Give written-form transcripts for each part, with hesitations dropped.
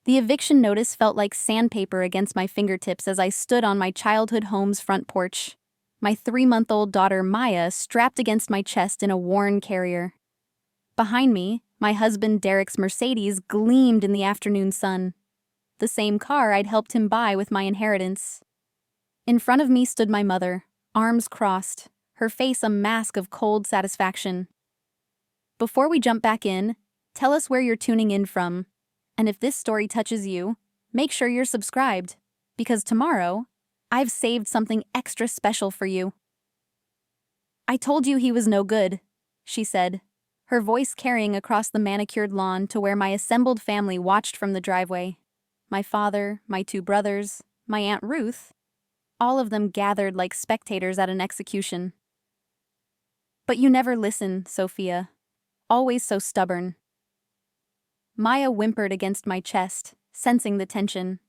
The eviction notice felt like sandpaper against my fingertips as I stood on my childhood home's front porch, my 3-month-old daughter Maya strapped against my chest in a worn carrier. Behind me, my husband Derek's Mercedes gleamed in the afternoon sun, the same car I'd helped him buy with my inheritance. In front of me stood my mother, arms crossed, her face a mask of cold satisfaction. Before we jump back in, tell us where you're tuning in from, and if this story touches you, make sure you're subscribed, because tomorrow, I've saved something extra special for you. I told you he was no good, she said, her voice carrying across the manicured lawn to where my assembled family watched from the driveway. My father, my 2 brothers, my Aunt Ruth, all of them gathered like spectators at an execution. But you never listen, Sophia. Always so stubborn. Maya whimpered against my chest, sensing the tension.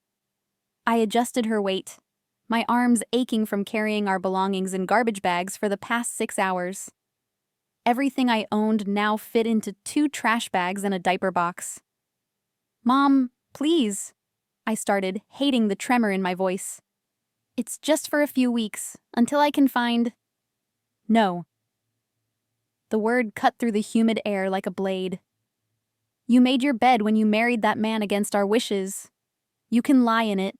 I adjusted her weight, my arms aching from carrying our belongings in garbage bags for the past 6 hours. Everything I owned now fit into 2 trash bags and a diaper box. Mom, please, I started, hating the tremor in my voice. It's just for a few weeks, until I can find... No. The word cut through the humid air like a blade. You made your bed when you married that man against our wishes. You can lie in it.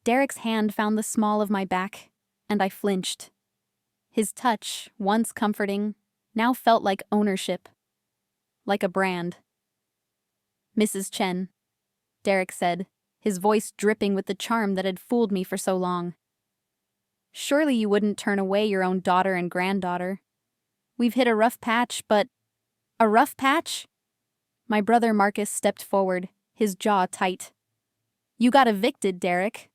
Derek's hand found the small of my back, and I flinched. His touch, once comforting, now felt like ownership. Like a brand. Mrs. Chen, Derek said, his voice dripping with the charm that had fooled me for so long. Surely you wouldn't turn away your own daughter and granddaughter. We've hit a rough patch, but... A rough patch? My brother Marcus stepped forward, his jaw tight. You got evicted, Derek.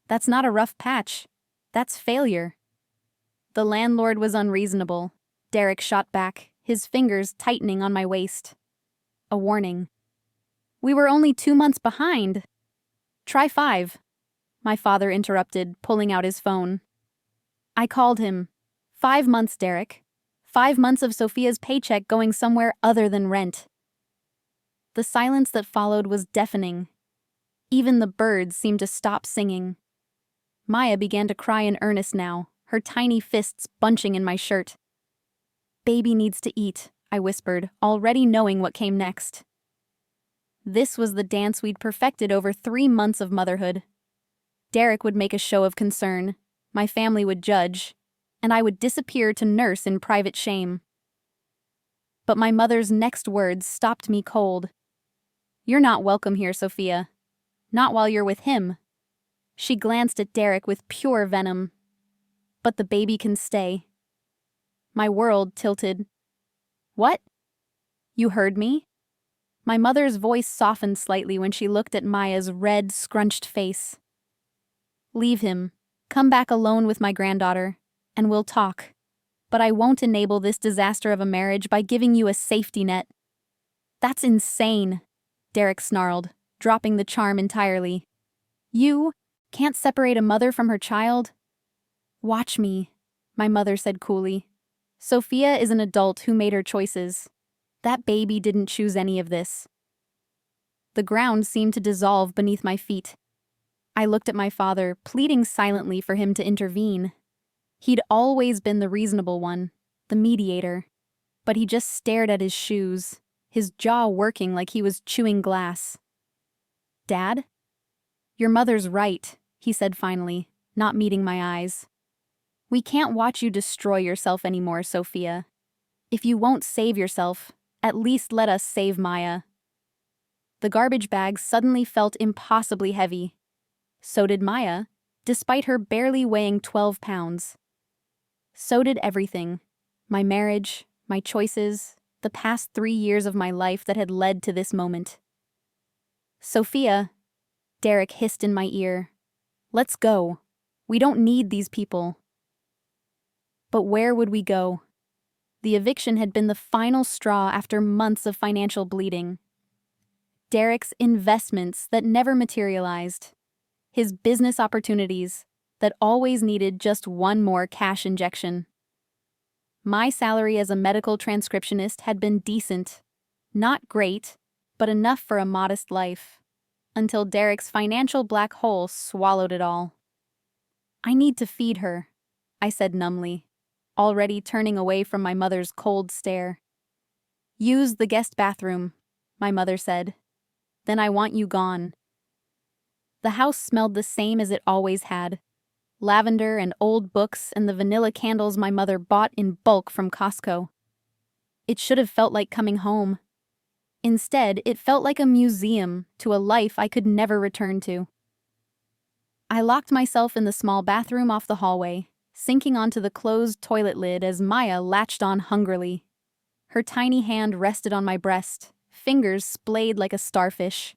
That's not a rough patch. That's failure. The landlord was unreasonable, Derek shot back, his fingers tightening on my waist. A warning. We were only 2 months behind. Try 5. My father interrupted, pulling out his phone. I called him. 5 months, Derek. 5 months of Sophia's paycheck going somewhere other than rent. The silence that followed was deafening. Even the birds seemed to stop singing. Maya began to cry in earnest now, her tiny fists bunching in my shirt. Baby needs to eat, I whispered, already knowing what came next. This was the dance we'd perfected over 3 months of motherhood. Derek would make a show of concern, my family would judge, and I would disappear to nurse in private shame. But my mother's next words stopped me cold. You're not welcome here, Sophia. Not while you're with him. She glanced at Derek with pure venom. But the baby can stay. My world tilted. What? You heard me? My mother's voice softened slightly when she looked at Maya's red, scrunched face. Leave him. Come back alone with my granddaughter, and we'll talk. But I won't enable this disaster of a marriage by giving you a safety net. That's insane, Derek snarled, dropping the charm entirely. You can't separate a mother from her child? Watch me, my mother said coolly. Sophia is an adult who made her choices. That baby didn't choose any of this. The ground seemed to dissolve beneath my feet. I looked at my father, pleading silently for him to intervene. He'd always been the reasonable one, the mediator. But he just stared at his shoes, his jaw working like he was chewing glass. Dad? Your mother's right, he said finally, not meeting my eyes. We can't watch you destroy yourself anymore, Sophia. If you won't save yourself, at least let us save Maya. The garbage bags suddenly felt impossibly heavy. So did Maya, despite her barely weighing 12 pounds. So did everything. My marriage, my choices, the past 3 years of my life that had led to this moment. Sophia, Derek hissed in my ear. Let's go. We don't need these people. But where would we go? The eviction had been the final straw after months of financial bleeding. Derek's investments that never materialized. His business opportunities that always needed just one more cash injection. My salary as a medical transcriptionist had been decent. Not great, but enough for a modest life. until Derek's financial black hole swallowed it all. I need to feed her, I said numbly, already turning away from my mother's cold stare. Use the guest bathroom, my mother said. Then I want you gone. The house smelled the same as it always had. Lavender and old books and the vanilla candles my mother bought in bulk from Costco. It should have felt like coming home. Instead, it felt like a museum to a life I could never return to. I locked myself in the small bathroom off the hallway, sinking onto the closed toilet lid as Maya latched on hungrily. Her tiny hand rested on my breast, fingers splayed like a starfish.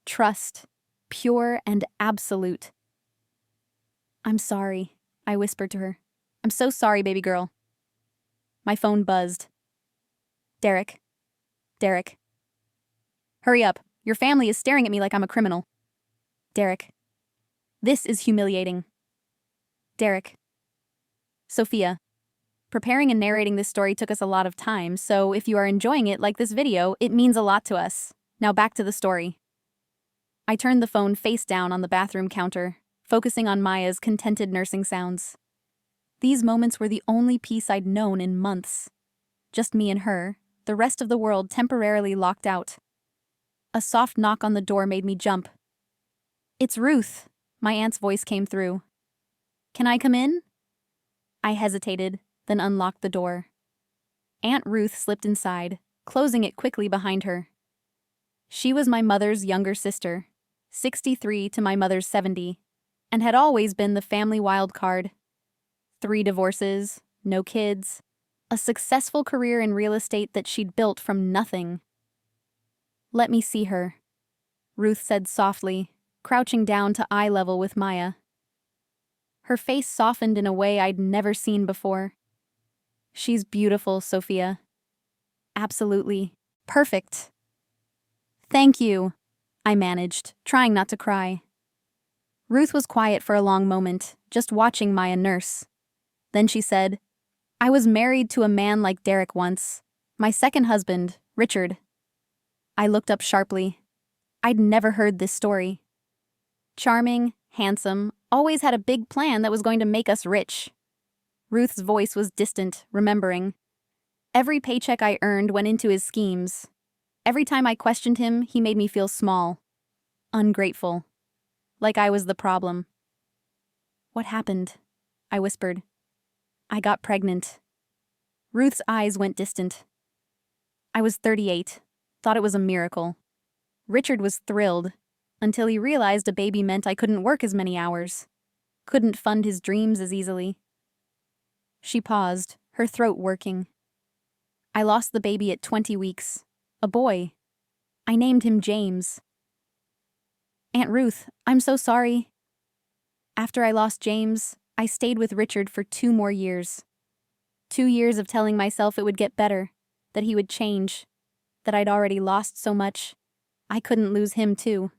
Trust, pure and absolute. I'm sorry, I whispered to her. I'm so sorry, baby girl. My phone buzzed. Derek. Hurry up. Your family is staring at me like I'm a criminal. Derek. This is humiliating. Derek. Sophia. Preparing and narrating this story took us a lot of time, so if you are enjoying it like this video, it means a lot to us. Now back to the story. I turned the phone face down on the bathroom counter, focusing on Maya's contented nursing sounds. These moments were the only peace I'd known in months. Just me and her, the rest of the world temporarily locked out. A soft knock on the door made me jump. It's Ruth, my aunt's voice came through. Can I come in? I hesitated, then unlocked the door. Aunt Ruth slipped inside, closing it quickly behind her. She was my mother's younger sister, 63 to my mother's 70, and had always been the family wild card. 3 divorces, no kids, a successful career in real estate that she'd built from nothing. Let me see her, Ruth said softly, crouching down to eye level with Maya. Her face softened in a way I'd never seen before. She's beautiful, Sophia. Absolutely. Perfect. Thank you, I managed, trying not to cry. Ruth was quiet for a long moment, just watching Maya nurse. Then she said, I was married to a man like Derek once. My second husband, Richard. I looked up sharply. I'd never heard this story. Charming, handsome, always had a big plan that was going to make us rich. Ruth's voice was distant, remembering. Every paycheck I earned went into his schemes. Every time I questioned him, he made me feel small. Ungrateful. Like I was the problem. What happened? I whispered. I got pregnant. Ruth's eyes went distant. I was 38, thought it was a miracle. Richard was thrilled, until he realized a baby meant I couldn't work as many hours, couldn't fund his dreams as easily. She paused, her throat working. I lost the baby at 20 weeks, a boy. I named him James. Aunt Ruth, I'm so sorry. After I lost James, I stayed with Richard for 2 more years. 2 years of telling myself it would get better, that he would change, that I'd already lost so much. I couldn't lose him too.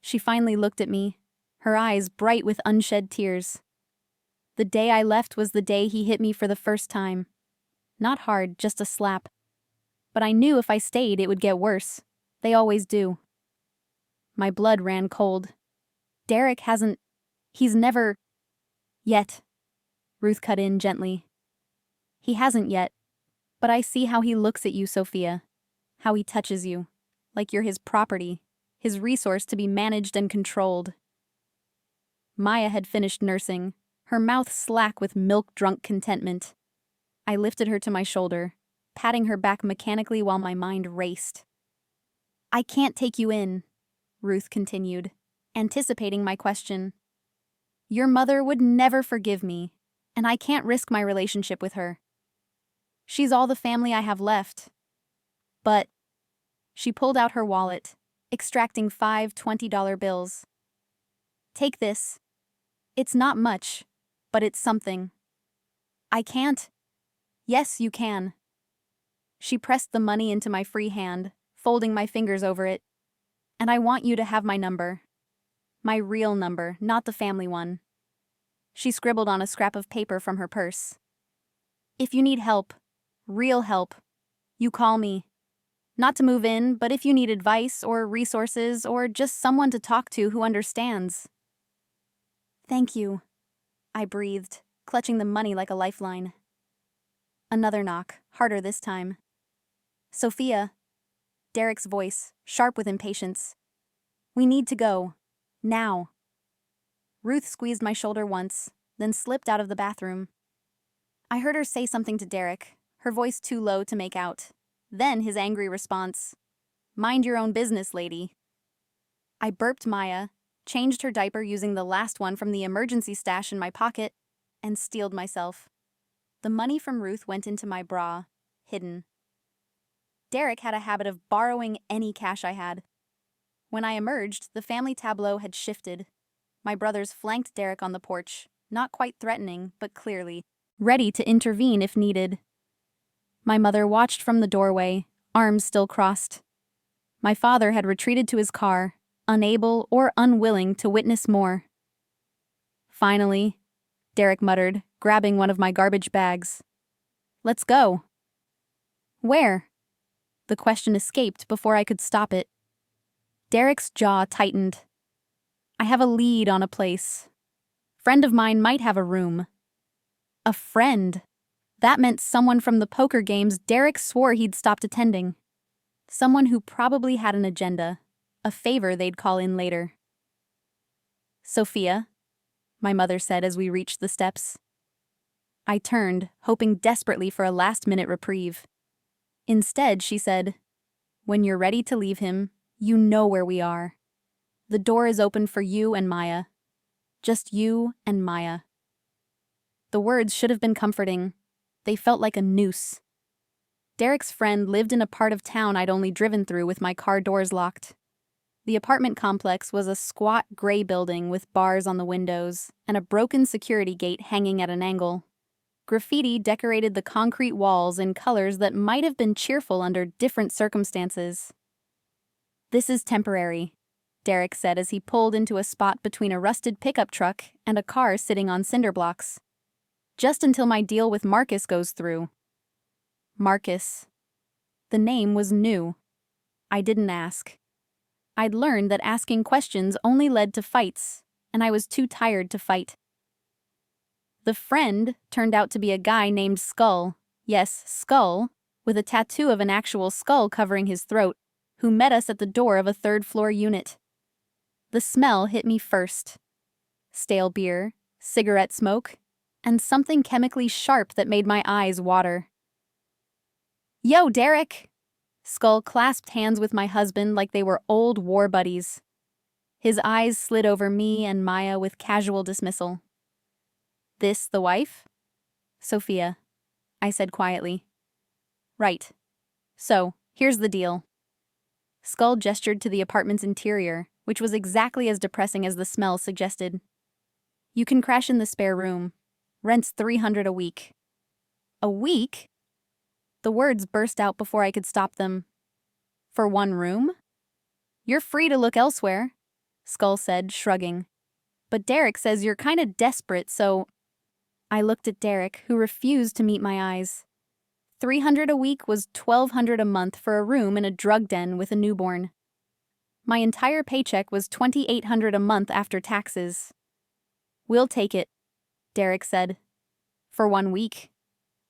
She finally looked at me, her eyes bright with unshed tears. The day I left was the day he hit me for the first time. Not hard, just a slap. But I knew if I stayed it would get worse. They always do. My blood ran cold. Derek hasn't... He's never... Yet. Ruth cut in gently. He hasn't yet. But I see how he looks at you, Sophia. How he touches you. Like you're his property. His resource to be managed and controlled. Maya had finished nursing, her mouth slack with milk-drunk contentment. I lifted her to my shoulder, patting her back mechanically while my mind raced. I can't take you in, Ruth continued, anticipating my question. Your mother would never forgive me, and I can't risk my relationship with her. She's all the family I have left. But... She pulled out her wallet, extracting 5 $20 bills. Take this. It's not much, but it's something. I can't. Yes, you can. She pressed the money into my free hand, folding my fingers over it. And I want you to have my number. My real number, not the family one. She scribbled on a scrap of paper from her purse. If you need help, real help, you call me. Not to move in, but if you need advice or resources or just someone to talk to who understands. Thank you, I breathed, clutching the money like a lifeline. Another knock, harder this time. Sophia, Derek's voice, sharp with impatience. We need to go. Now. Ruth squeezed my shoulder once, then slipped out of the bathroom. I heard her say something to Derek, her voice too low to make out. Then his angry response. Mind your own business, lady. I burped Maya, changed her diaper using the last one from the emergency stash in my pocket, and steeled myself. The money from Ruth went into my bra, hidden. Derek had a habit of borrowing any cash I had. When I emerged, the family tableau had shifted. My brothers flanked Derek on the porch, not quite threatening, but clearly ready to intervene if needed. My mother watched from the doorway, arms still crossed. My father had retreated to his car, unable or unwilling to witness more. Finally, Derek muttered, grabbing one of my garbage bags. Let's go. Where? The question escaped before I could stop it. Derek's jaw tightened. I have a lead on a place. Friend of mine might have a room. A friend. That meant someone from the poker games Derek swore he'd stopped attending. Someone who probably had an agenda, a favor they'd call in later. Sophia, my mother said as we reached the steps. I turned, hoping desperately for a last-minute reprieve. Instead, she said, when you're ready to leave him, you know where we are. The door is open for you and Maya. Just you and Maya. The words should have been comforting. They felt like a noose. Derek's friend lived in a part of town I'd only driven through with my car doors locked. The apartment complex was a squat gray building with bars on the windows and a broken security gate hanging at an angle. Graffiti decorated the concrete walls in colors that might have been cheerful under different circumstances. This is temporary, Derek said as he pulled into a spot between a rusted pickup truck and a car sitting on cinder blocks. Just until my deal with Marcus goes through. Marcus. The name was new. I didn't ask. I'd learned that asking questions only led to fights, and I was too tired to fight. The friend turned out to be a guy named Skull, yes, Skull, with a tattoo of an actual skull covering his throat, who met us at the door of a third-floor unit. The smell hit me first. Stale beer, cigarette smoke, and something chemically sharp that made my eyes water. Yo, Derek! Skull clasped hands with my husband like they were old war buddies. His eyes slid over me and Maya with casual dismissal. This the wife? Sophia, I said quietly. Right. So, here's the deal. Skull gestured to the apartment's interior, which was exactly as depressing as the smell suggested. You can crash in the spare room. Rent's $300 a week. A week? The words burst out before I could stop them. For one room? You're free to look elsewhere, Skull said, shrugging. But Derek says you're kinda desperate, so... I looked at Derek, who refused to meet my eyes. $300 a week was $1,200 a month for a room in a drug den with a newborn. My entire paycheck was $2,800 a month after taxes. We'll take it, Derek said. For 1 week,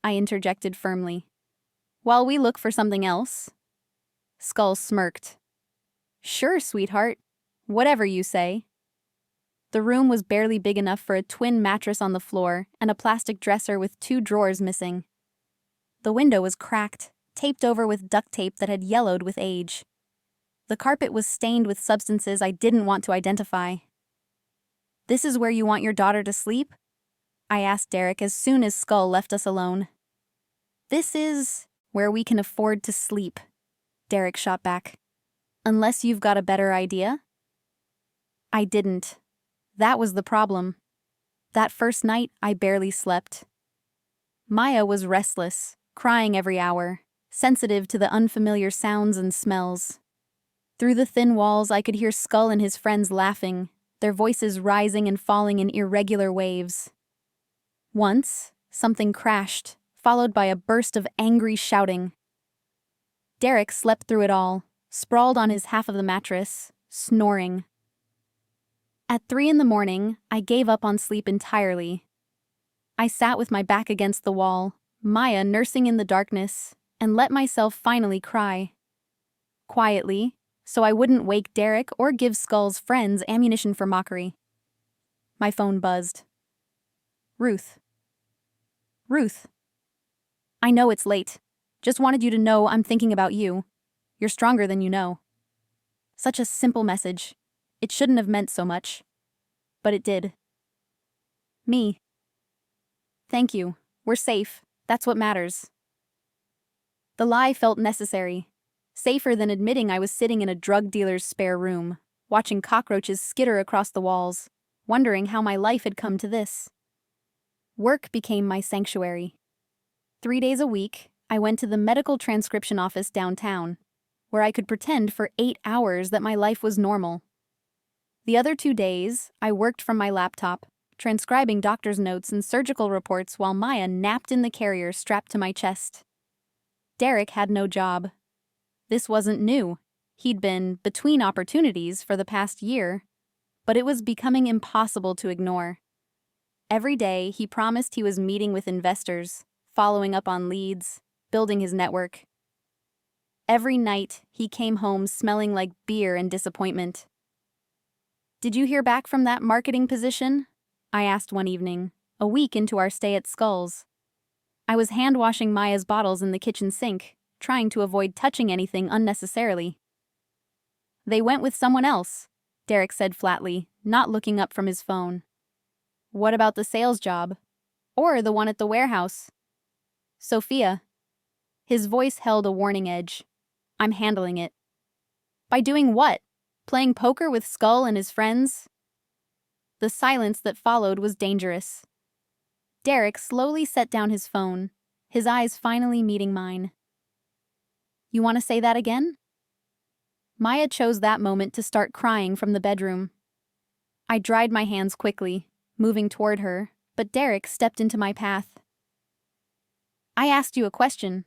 I interjected firmly. While we look for something else. Skull smirked. Sure, sweetheart. Whatever you say. The room was barely big enough for a twin mattress on the floor and a plastic dresser with 2 drawers missing. The window was cracked, taped over with duct tape that had yellowed with age. The carpet was stained with substances I didn't want to identify. This is where you want your daughter to sleep? I asked Derek as soon as Skull left us alone. This is where we can afford to sleep, Derek shot back. Unless you've got a better idea? I didn't. That was the problem. That first night, I barely slept. Maya was restless, crying every hour, sensitive to the unfamiliar sounds and smells. Through the thin walls, I could hear Skull and his friends laughing, their voices rising and falling in irregular waves. Once, something crashed, followed by a burst of angry shouting. Derek slept through it all, sprawled on his half of the mattress, snoring. At 3 in the morning, I gave up on sleep entirely. I sat with my back against the wall, Maya nursing in the darkness, and let myself finally cry. Quietly, so I wouldn't wake Derek or give Skull's friends ammunition for mockery. My phone buzzed. Ruth. Ruth. I know it's late. Just wanted you to know I'm thinking about you. You're stronger than you know. Such a simple message. It shouldn't have meant so much. But it did. Me. Thank you. We're safe. That's what matters. The lie felt necessary. Safer than admitting I was sitting in a drug dealer's spare room, watching cockroaches skitter across the walls, wondering how my life had come to this. Work became my sanctuary. 3 days a week, I went to the medical transcription office downtown, where I could pretend for 8 hours that my life was normal. The other 2 days, I worked from my laptop, transcribing doctor's notes and surgical reports while Maya napped in the carrier strapped to my chest. Derek had no job. This wasn't new. He'd been between opportunities for the past year, but it was becoming impossible to ignore. Every day, he promised he was meeting with investors, following up on leads, building his network. Every night, he came home smelling like beer and disappointment. Did you hear back from that marketing position? I asked one evening, a week into our stay at Skulls. I was hand-washing Maya's bottles in the kitchen sink, trying to avoid touching anything unnecessarily. They went with someone else, Derek said flatly, not looking up from his phone. What about the sales job? Or the one at the warehouse? Sophia. His voice held a warning edge. I'm handling it. By doing what? Playing poker with Skull and his friends? The silence that followed was dangerous. Derek slowly set down his phone, his eyes finally meeting mine. You want to say that again? Maya chose that moment to start crying from the bedroom. I dried my hands quickly, moving toward her, but Derek stepped into my path. I asked you a question.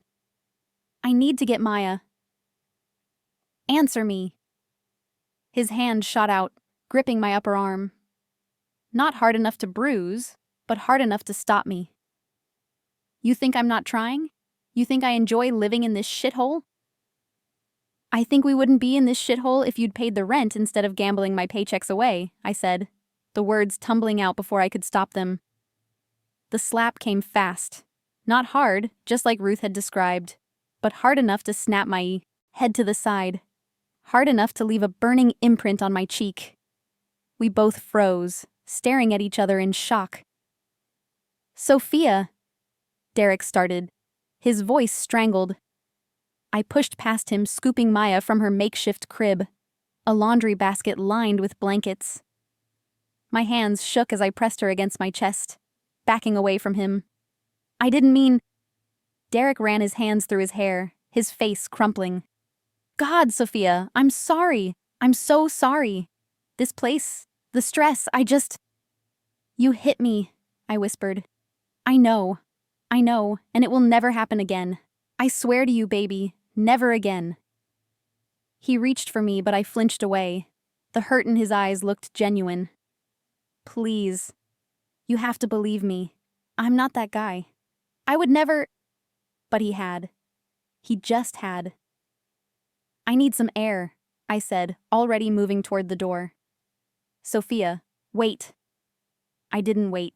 I need to get Maya. Answer me. His hand shot out, gripping my upper arm. Not hard enough to bruise, but hard enough to stop me. You think I'm not trying? You think I enjoy living in this shithole? I think we wouldn't be in this shithole if you'd paid the rent instead of gambling my paychecks away, I said, the words tumbling out before I could stop them. The slap came fast. Not hard, just like Ruth had described, but hard enough to snap my head to the side. Hard enough to leave a burning imprint on my cheek. We both froze, staring at each other in shock. Sophia, Derek started, his voice strangled. I pushed past him, scooping Maya from her makeshift crib, a laundry basket lined with blankets. My hands shook as I pressed her against my chest, backing away from him. I didn't mean... Derek ran his hands through his hair, his face crumpling. God, Sophia, I'm sorry. I'm so sorry. This place, the stress, You hit me, I whispered. I know, and it will never happen again. I swear to you, baby, never again. He reached for me, but I flinched away. The hurt in his eyes looked genuine. Please. You have to believe me. I'm not that guy. I would never... But he had. He just had. I need some air, I said, already moving toward the door. Sophia, wait. I didn't wait.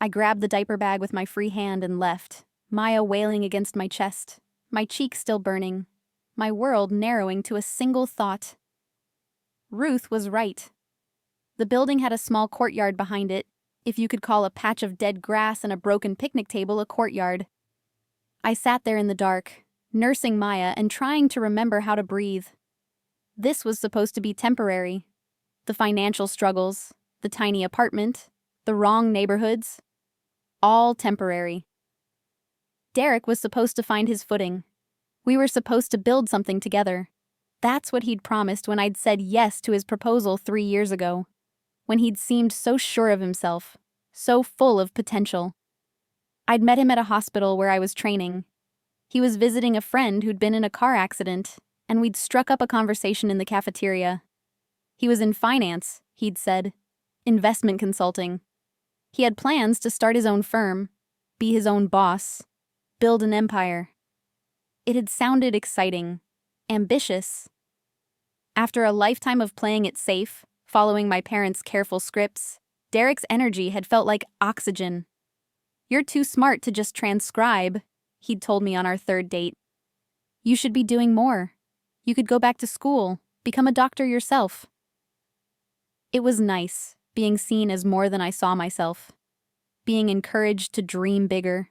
I grabbed the diaper bag with my free hand and left, Maya wailing against my chest, my cheek still burning, my world narrowing to a single thought. Ruth was right. The building had a small courtyard behind it, if you could call a patch of dead grass and a broken picnic table a courtyard. I sat there in the dark, nursing Maya and trying to remember how to breathe. This was supposed to be temporary. The financial struggles, the tiny apartment, the wrong neighborhoods, all temporary. Derek was supposed to find his footing. We were supposed to build something together. That's what he'd promised when I'd said yes to his proposal 3 years ago, when he'd seemed so sure of himself, so full of potential. I'd met him at a hospital where I was training. He was visiting a friend who'd been in a car accident, and we'd struck up a conversation in the cafeteria. He was in finance, he'd said. Investment consulting. He had plans to start his own firm, be his own boss, build an empire. It had sounded exciting, ambitious. After a lifetime of playing it safe, following my parents' careful scripts, Derek's energy had felt like oxygen. "You're too smart to just transcribe," he'd told me on our third date. "You should be doing more. You could go back to school, become a doctor yourself." It was nice, being seen as more than I saw myself, being encouraged to dream bigger.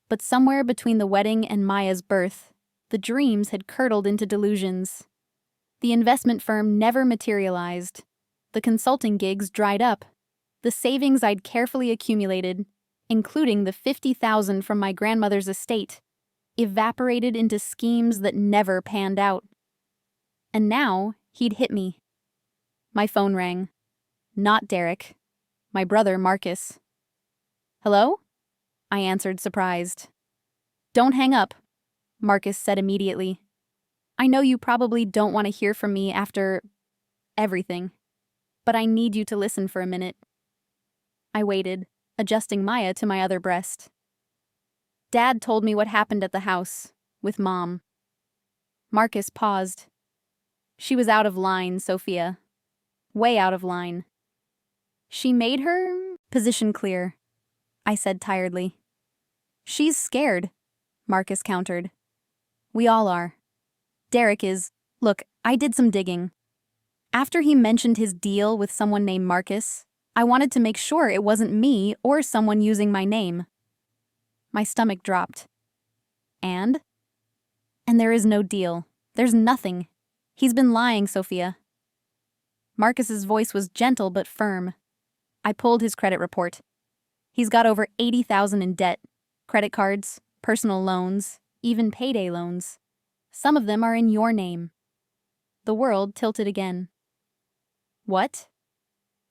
But somewhere between the wedding and Maya's birth, the dreams had curdled into delusions. The investment firm never materialized. The consulting gigs dried up. The savings I'd carefully accumulated, including the $50,000 from my grandmother's estate, evaporated into schemes that never panned out. And now he'd hit me. My phone rang. Not Derek. My brother, Marcus. "Hello?" I answered, surprised. "Don't hang up," Marcus said immediately. "I know you probably don't want to hear from me after everything, but I need you to listen for a minute." I waited, adjusting Maya to my other breast. "Dad told me what happened at the house, with Mom." Marcus paused. "She was out of line, Sophia. Way out of line." "She made her position clear," I said tiredly. "She's scared," Marcus countered. "We all are. Derek is. Look, I did some digging. After he mentioned his deal with someone named Marcus, I wanted to make sure it wasn't me or someone using my name." My stomach dropped. And there is no deal. There's nothing. He's been lying, Sophia." Marcus's voice was gentle but firm. I pulled his credit report. He's got over $80,000 in debt. Credit cards, personal loans, even payday loans. Some of them are in your name. The world tilted again. "What?"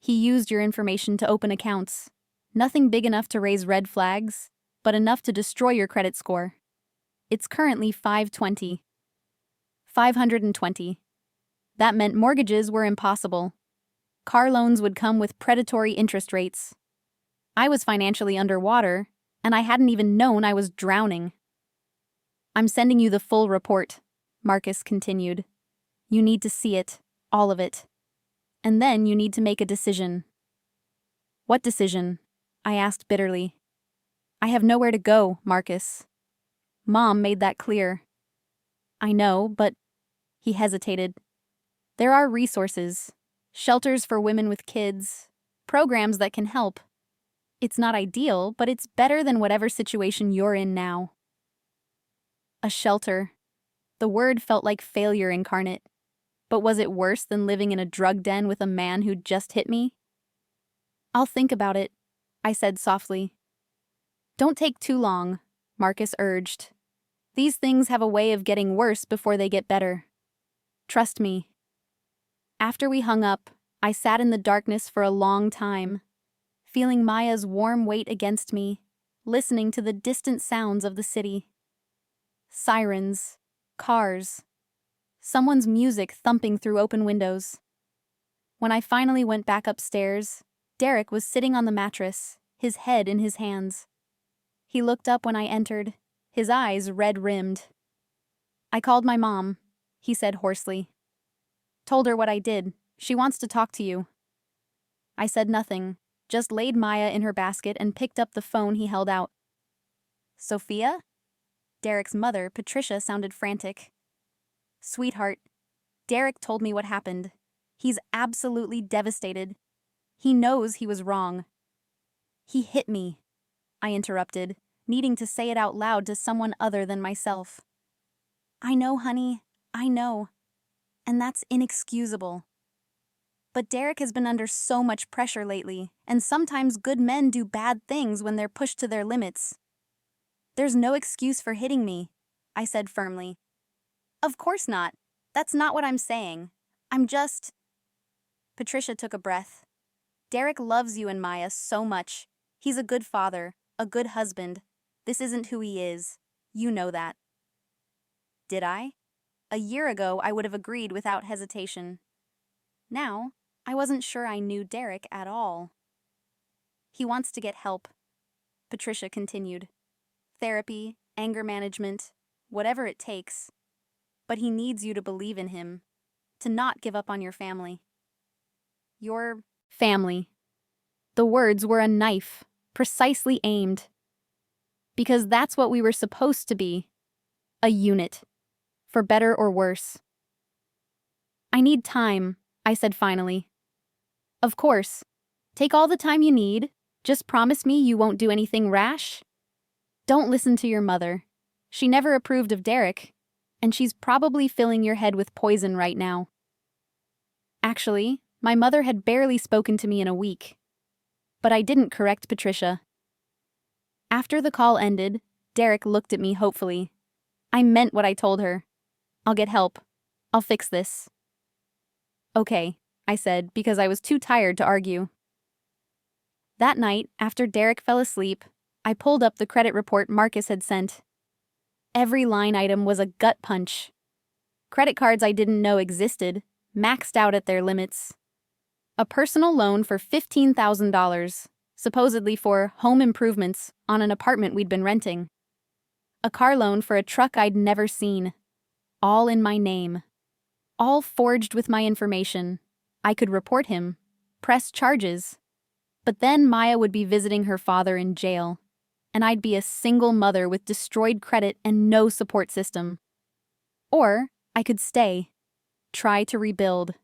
"He used your information to open accounts. Nothing big enough to raise red flags, but enough to destroy your credit score. It's currently 520. 520. That meant mortgages were impossible. Car loans would come with predatory interest rates. I was financially underwater, and I hadn't even known I was drowning." "I'm sending you the full report," Marcus continued. "You need to see it, all of it. And then you need to make a decision." "What decision?" I asked bitterly. "I have nowhere to go, Marcus. Mom made that clear." "I know, but—" He hesitated. "There are resources, shelters for women with kids, programs that can help. It's not ideal, but it's better than whatever situation you're in now." A shelter. The word felt like failure incarnate. But was it worse than living in a drug den with a man who'd just hit me? "I'll think about it," I said softly. "Don't take too long," Marcus urged. "These things have a way of getting worse before they get better. Trust me." After we hung up, I sat in the darkness for a long time, feeling Maya's warm weight against me, listening to the distant sounds of the city. Sirens, cars, someone's music thumping through open windows. When I finally went back upstairs, Derek was sitting on the mattress, his head in his hands. He looked up when I entered, his eyes red-rimmed. "I called my mom," he said hoarsely. "Told her what I did. She wants to talk to you." I said nothing, just laid Maya in her basket and picked up the phone he held out. "Sophia?" Derek's mother, Patricia, sounded frantic. "Sweetheart, Derek told me what happened. He's absolutely devastated. He knows he was wrong." "He hit me," I interrupted, needing to say it out loud to someone other than myself. "I know, honey, I know. And that's inexcusable. But Derek has been under so much pressure lately, and sometimes good men do bad things when they're pushed to their limits." "There's no excuse for hitting me," I said firmly. "Of course not. That's not what I'm saying. I'm just—" Patricia took a breath. "Derek loves you and Maya so much. He's a good father, a good husband. This isn't who he is. You know that. Did I? A year ago, I would have agreed without hesitation. Now, I wasn't sure I knew Derek at all. He wants to get help, Patricia continued. Therapy, anger management, whatever it takes. But he needs you to believe in him, to not give up on your family. Your family. The words were a knife, precisely aimed. Because that's what we were supposed to be. A unit. For better or worse. I need time, I said finally. Of course. Take all the time you need. Just promise me you won't do anything rash. Don't listen to your mother. She never approved of Derek, and she's probably filling your head with poison right now. Actually, my mother had barely spoken to me in a week. But I didn't correct Patricia. After the call ended, Derek looked at me hopefully. I meant what I told her. I'll get help. I'll fix this. Okay, I said, because I was too tired to argue. That night, after Derek fell asleep, I pulled up the credit report Marcus had sent. Every line item was a gut punch. Credit cards I didn't know existed, maxed out at their limits. A personal loan for $15,000, supposedly for home improvements on an apartment we'd been renting. A car loan for a truck I'd never seen. All in my name. All forged with my information. I could report him, press charges. But then Maya would be visiting her father in jail, and I'd be a single mother with destroyed credit and no support system. Or I could stay, try to rebuild.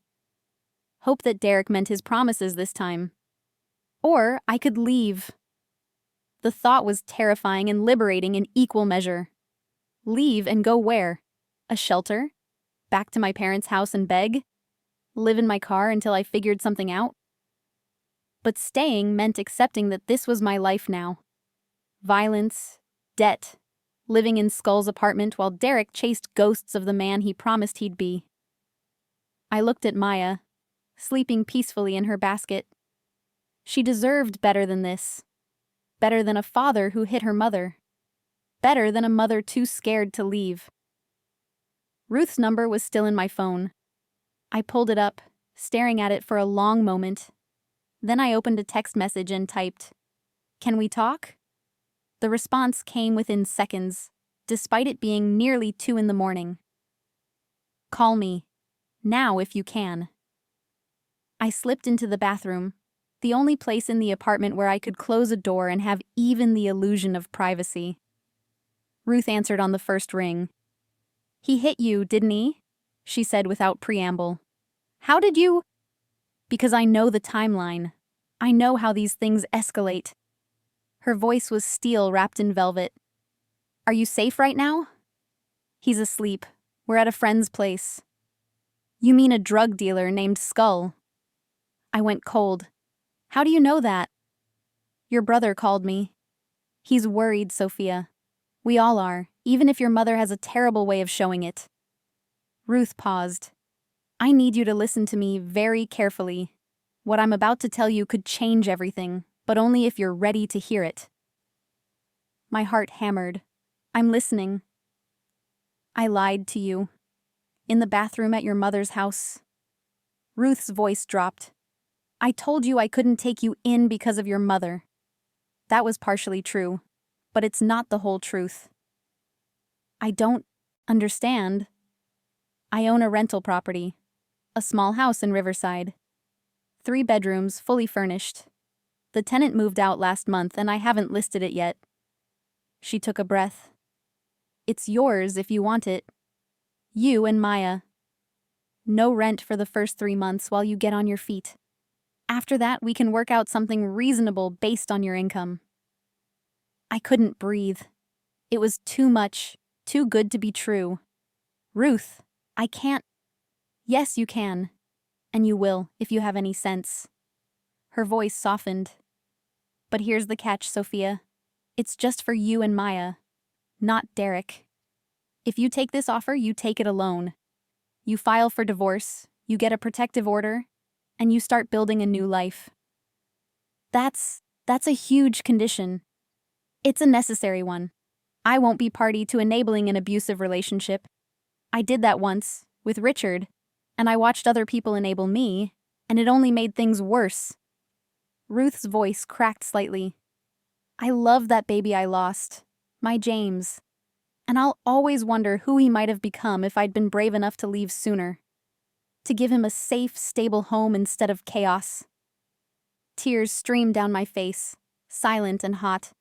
Hope that Derek meant his promises this time. Or I could leave. The thought was terrifying and liberating in equal measure. Leave and go where? A shelter? Back to my parents' house and beg? Live in my car until I figured something out? But staying meant accepting that this was my life now. Violence, debt, living in Skull's apartment while Derek chased ghosts of the man he promised he'd be. I looked at Maya, sleeping peacefully in her basket. She deserved better than this. Better than a father who hit her mother. Better than a mother too scared to leave. Ruth's number was still in my phone. I pulled it up, staring at it for a long moment. Then I opened a text message and typed, "Can we talk?" The response came within seconds, despite it being nearly 2 a.m. "Call me. Now if you can." I slipped into the bathroom, the only place in the apartment where I could close a door and have even the illusion of privacy. Ruth answered on the first ring. "He hit you, didn't he?" she said without preamble. "How did you—" "Because I know the timeline. I know how these things escalate." Her voice was steel wrapped in velvet. "Are you safe right now?" "He's asleep. We're at a friend's place." "You mean a drug dealer named Skull?" I went cold. "How do you know that?" "Your brother called me. He's worried, Sophia. We all are, even if your mother has a terrible way of showing it." Ruth paused. "I need you to listen to me very carefully. What I'm about to tell you could change everything, but only if you're ready to hear it." My heart hammered. "I'm listening." "I lied to you. In the bathroom at your mother's house." Ruth's voice dropped. "I told you I couldn't take you in because of your mother." That was partially true, but it's not the whole truth. "I don't understand." "I own a rental property. A small house in Riverside. 3 bedrooms, fully furnished. The tenant moved out last month and I haven't listed it yet." She took a breath. "It's yours if you want it. You and Maya. No rent for the first 3 months while you get on your feet. After that, we can work out something reasonable based on your income." I couldn't breathe. It was too much, too good to be true. "Ruth, I can't—" "Yes, you can. And you will, if you have any sense." Her voice softened. "But here's the catch, Sophia. It's just for you and Maya, not Derek. If you take this offer, you take it alone. You file for divorce, you get a protective order, and you start building a new life." That's a huge condition. It's a necessary one. I won't be party to enabling an abusive relationship. I did that once, with Richard, and I watched other people enable me, and it only made things worse. Ruth's voice cracked slightly. I love that baby I lost, my James, and I'll always wonder who he might have become if I'd been brave enough to leave sooner. To give him a safe, stable home instead of chaos. Tears streamed down my face, silent and hot.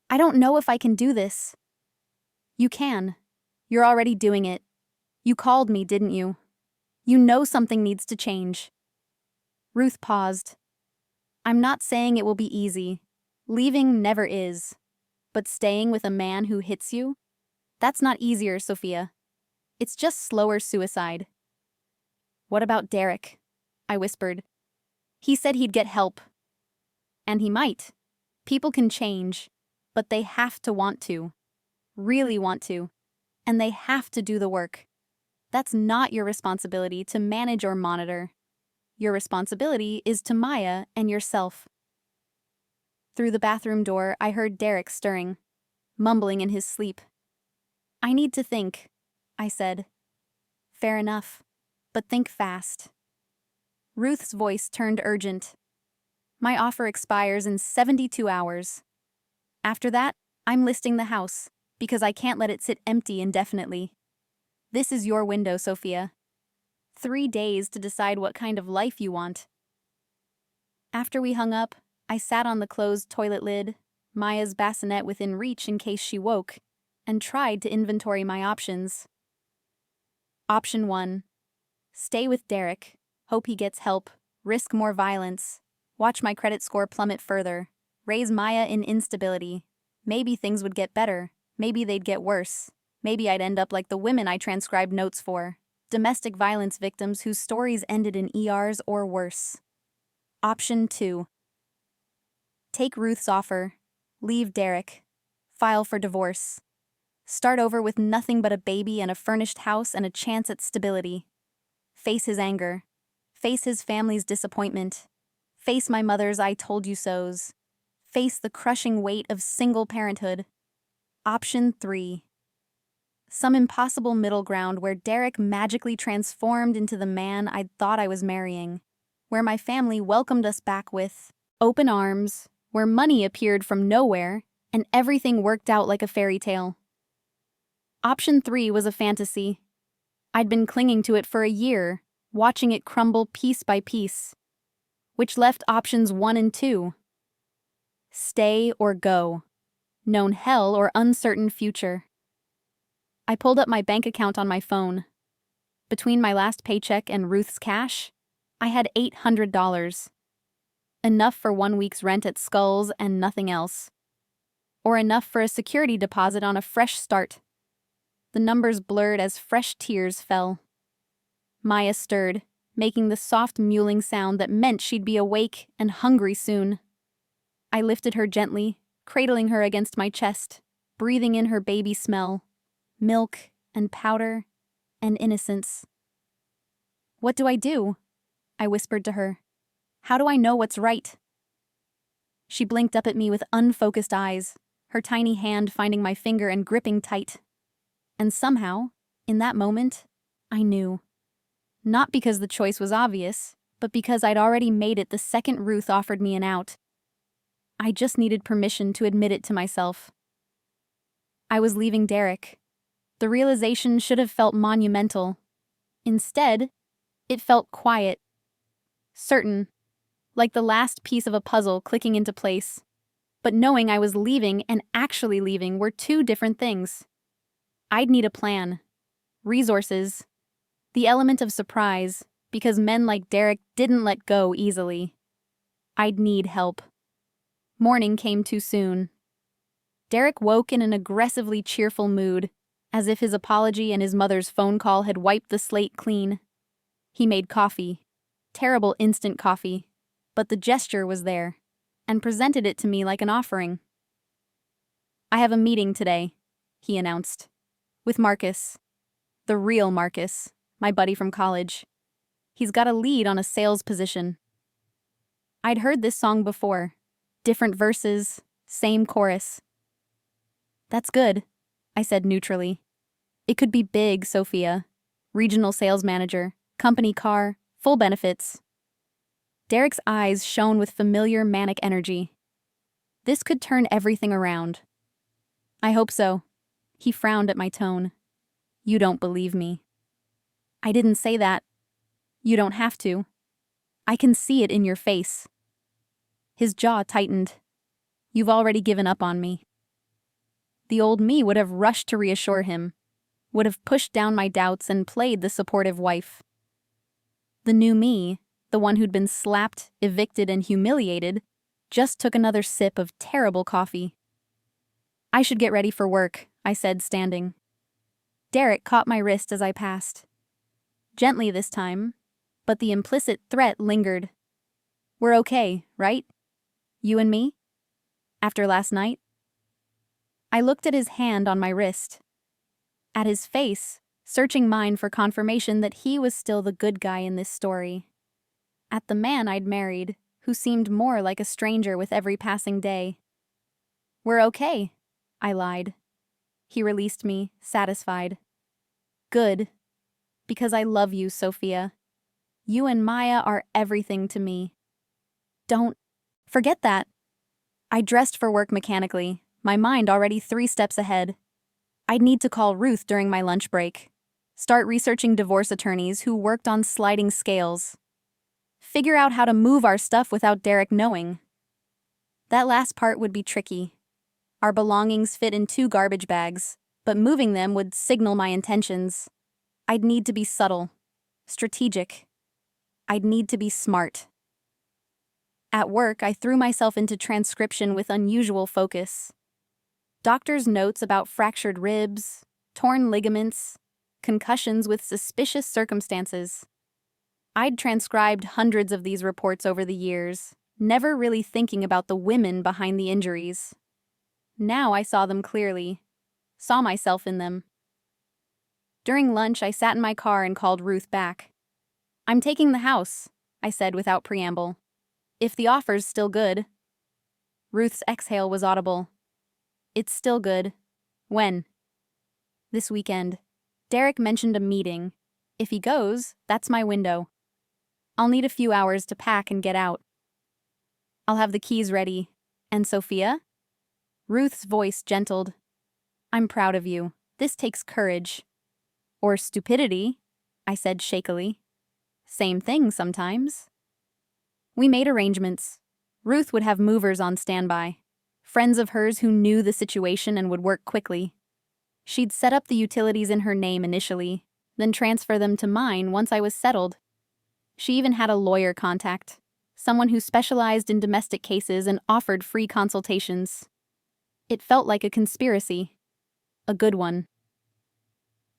I don't know if I can do this. You can. You're already doing it. You called me, didn't you? You know something needs to change. Ruth paused. I'm not saying it will be easy. Leaving never is. But staying with a man who hits you? That's not easier, Sophia. It's just slower suicide. What about Derek? I whispered. He said he'd get help. And he might. People can change, but they have to want to. Really want to. And they have to do the work. That's not your responsibility to manage or monitor. Your responsibility is to Maya and yourself. Through the bathroom door, I heard Derek stirring, mumbling in his sleep. I need to think, I said. Fair enough, but think fast. Ruth's voice turned urgent. My offer expires in 72 hours. After that, I'm listing the house, because I can't let it sit empty indefinitely. This is your window, Sophia. 3 days to decide what kind of life you want. After we hung up, I sat on the closed toilet lid, Maya's bassinet within reach in case she woke, and tried to inventory my options. Option 1. Stay with Derek, hope he gets help, risk more violence, watch my credit score plummet further, raise Maya in instability. Maybe things would get better, maybe they'd get worse, maybe I'd end up like the women I transcribed notes for, domestic violence victims whose stories ended in ERs or worse. Option 2. Take Ruth's offer, leave Derek, file for divorce. Start over with nothing but a baby and a furnished house and a chance at stability. Face his anger. Face his family's disappointment. Face my mother's I told you so's. Face the crushing weight of single parenthood. Option 3. Some impossible middle ground where Derek magically transformed into the man I'd thought I was marrying. Where my family welcomed us back with open arms, where money appeared from nowhere, and everything worked out like a fairy tale. Option 3 was a fantasy. I'd been clinging to it for a year, watching it crumble piece by piece. Which left options 1 and 2. Stay or go. Known hell or uncertain future. I pulled up my bank account on my phone. Between my last paycheck and Ruth's cash, I had $800. Enough for 1 week's rent at Skulls and nothing else. Or enough for a security deposit on a fresh start. The numbers blurred as fresh tears fell. Maya stirred, making the soft mewling sound that meant she'd be awake and hungry soon. I lifted her gently, cradling her against my chest, breathing in her baby smell, milk and powder and innocence. What do I do? I whispered to her. How do I know what's right? She blinked up at me with unfocused eyes, her tiny hand finding my finger and gripping tight. And somehow, in that moment, I knew. Not because the choice was obvious, but because I'd already made it the second Ruth offered me an out. I just needed permission to admit it to myself. I was leaving Derek. The realization should have felt monumental. Instead, it felt quiet. Certain. Like the last piece of a puzzle clicking into place. But knowing I was leaving and actually leaving were two different things. I'd need a plan. Resources. The element of surprise, because men like Derek didn't let go easily. I'd need help. Morning came too soon. Derek woke in an aggressively cheerful mood, as if his apology and his mother's phone call had wiped the slate clean. He made coffee. Terrible instant coffee. But the gesture was there, and presented it to me like an offering. I have a meeting today, he announced. With Marcus. The real Marcus, my buddy from college. He's got a lead on a sales position. I'd heard this song before. Different verses, same chorus. That's good, I said neutrally. It could be big, Sophia. Regional sales manager, company car, full benefits. Derek's eyes shone with familiar manic energy. This could turn everything around. I hope so. He frowned at my tone. You don't believe me. I didn't say that. You don't have to. I can see it in your face. His jaw tightened. You've already given up on me. The old me would have rushed to reassure him, would have pushed down my doubts and played the supportive wife. The new me, the one who'd been slapped, evicted, and humiliated, just took another sip of terrible coffee. I should get ready for work, I said, standing. Derek caught my wrist as I passed. Gently this time, but the implicit threat lingered. We're okay, right? You and me? After last night? I looked at his hand on my wrist. At his face, searching mine for confirmation that he was still the good guy in this story. At the man I'd married, who seemed more like a stranger with every passing day. We're okay, I lied. He released me, satisfied. Good. Because I love you, Sophia. You and Maya are everything to me. Don't forget that. I dressed for work mechanically, my mind already 3 steps ahead. I'd need to call Ruth during my lunch break. Start researching divorce attorneys who worked on sliding scales. Figure out how to move our stuff without Derek knowing. That last part would be tricky. Our belongings fit in 2 garbage bags, but moving them would signal my intentions. I'd need to be subtle, strategic. I'd need to be smart. At work, I threw myself into transcription with unusual focus. Doctors' notes about fractured ribs, torn ligaments, concussions with suspicious circumstances. I'd transcribed hundreds of these reports over the years, never really thinking about the women behind the injuries. Now I saw them clearly, saw myself in them. During lunch, I sat in my car and called Ruth back. I'm taking the house, I said without preamble. If the offer's still good. Ruth's exhale was audible. It's still good. When? This weekend. Derek mentioned a meeting. If he goes, that's my window. I'll need a few hours to pack and get out. I'll have the keys ready. And Sophia? Ruth's voice gentled. I'm proud of you. This takes courage. Or stupidity, I said shakily. Same thing sometimes. We made arrangements. Ruth would have movers on standby. Friends of hers who knew the situation and would work quickly. She'd set up the utilities in her name initially, then transfer them to mine once I was settled. She even had a lawyer contact, someone who specialized in domestic cases and offered free consultations. It felt like a conspiracy. A good one.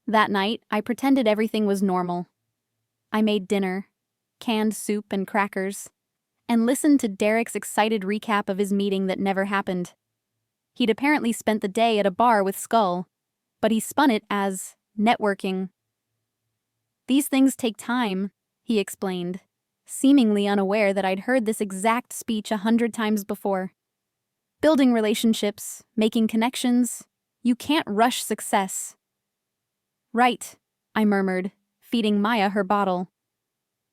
That night, I pretended everything was normal. I made dinner, canned soup and crackers, and listened to Derek's excited recap of his meeting that never happened. He'd apparently spent the day at a bar with Skull, but he spun it as networking. These things take time, he explained, seemingly unaware that I'd heard this exact speech 100 times before. Building relationships, making connections, you can't rush success. Right, I murmured, feeding Maya her bottle.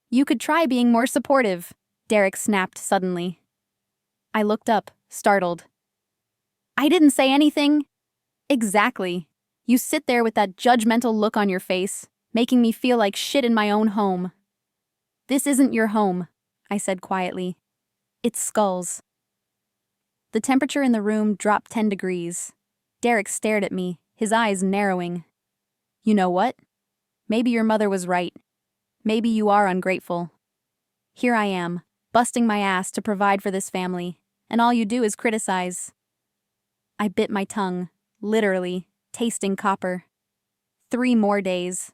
You could try being more supportive, Derek snapped suddenly. I looked up, startled. I didn't say anything. Exactly. You sit there with that judgmental look on your face, making me feel like shit in my own home. This isn't your home, I said quietly. It's Skull's. The temperature in the room dropped 10 degrees. Derek stared at me, his eyes narrowing. You know what? Maybe your mother was right. Maybe you are ungrateful. Here I am, busting my ass to provide for this family, and all you do is criticize. I bit my tongue, literally, tasting copper. 3 more days.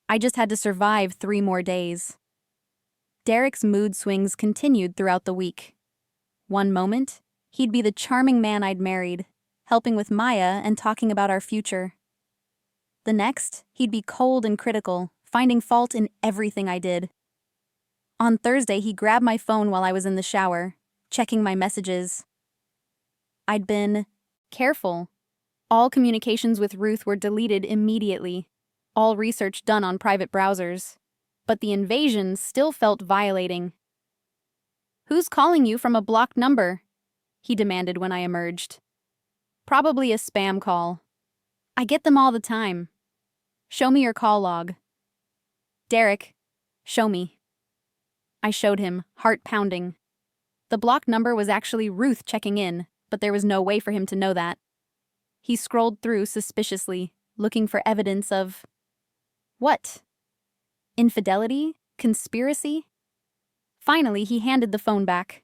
I just had to survive 3 more days. Derek's mood swings continued throughout the week. One moment, he'd be the charming man I'd married, helping with Maya and talking about our future. The next, he'd be cold and critical, finding fault in everything I did. On Thursday, he grabbed my phone while I was in the shower, checking my messages. I'd been careful, All communications with Ruth were deleted immediately, all research done on private browsers. But the invasion still felt violating. "Who's calling you from a blocked number?" he demanded when I emerged. "Probably a spam call. I get them all the time. Show me your call log." "Derek, show me." I showed him, heart pounding. The blocked number was actually Ruth checking in, but there was no way for him to know that. He scrolled through suspiciously, looking for evidence of… what? Infidelity? Conspiracy? Finally, he handed the phone back.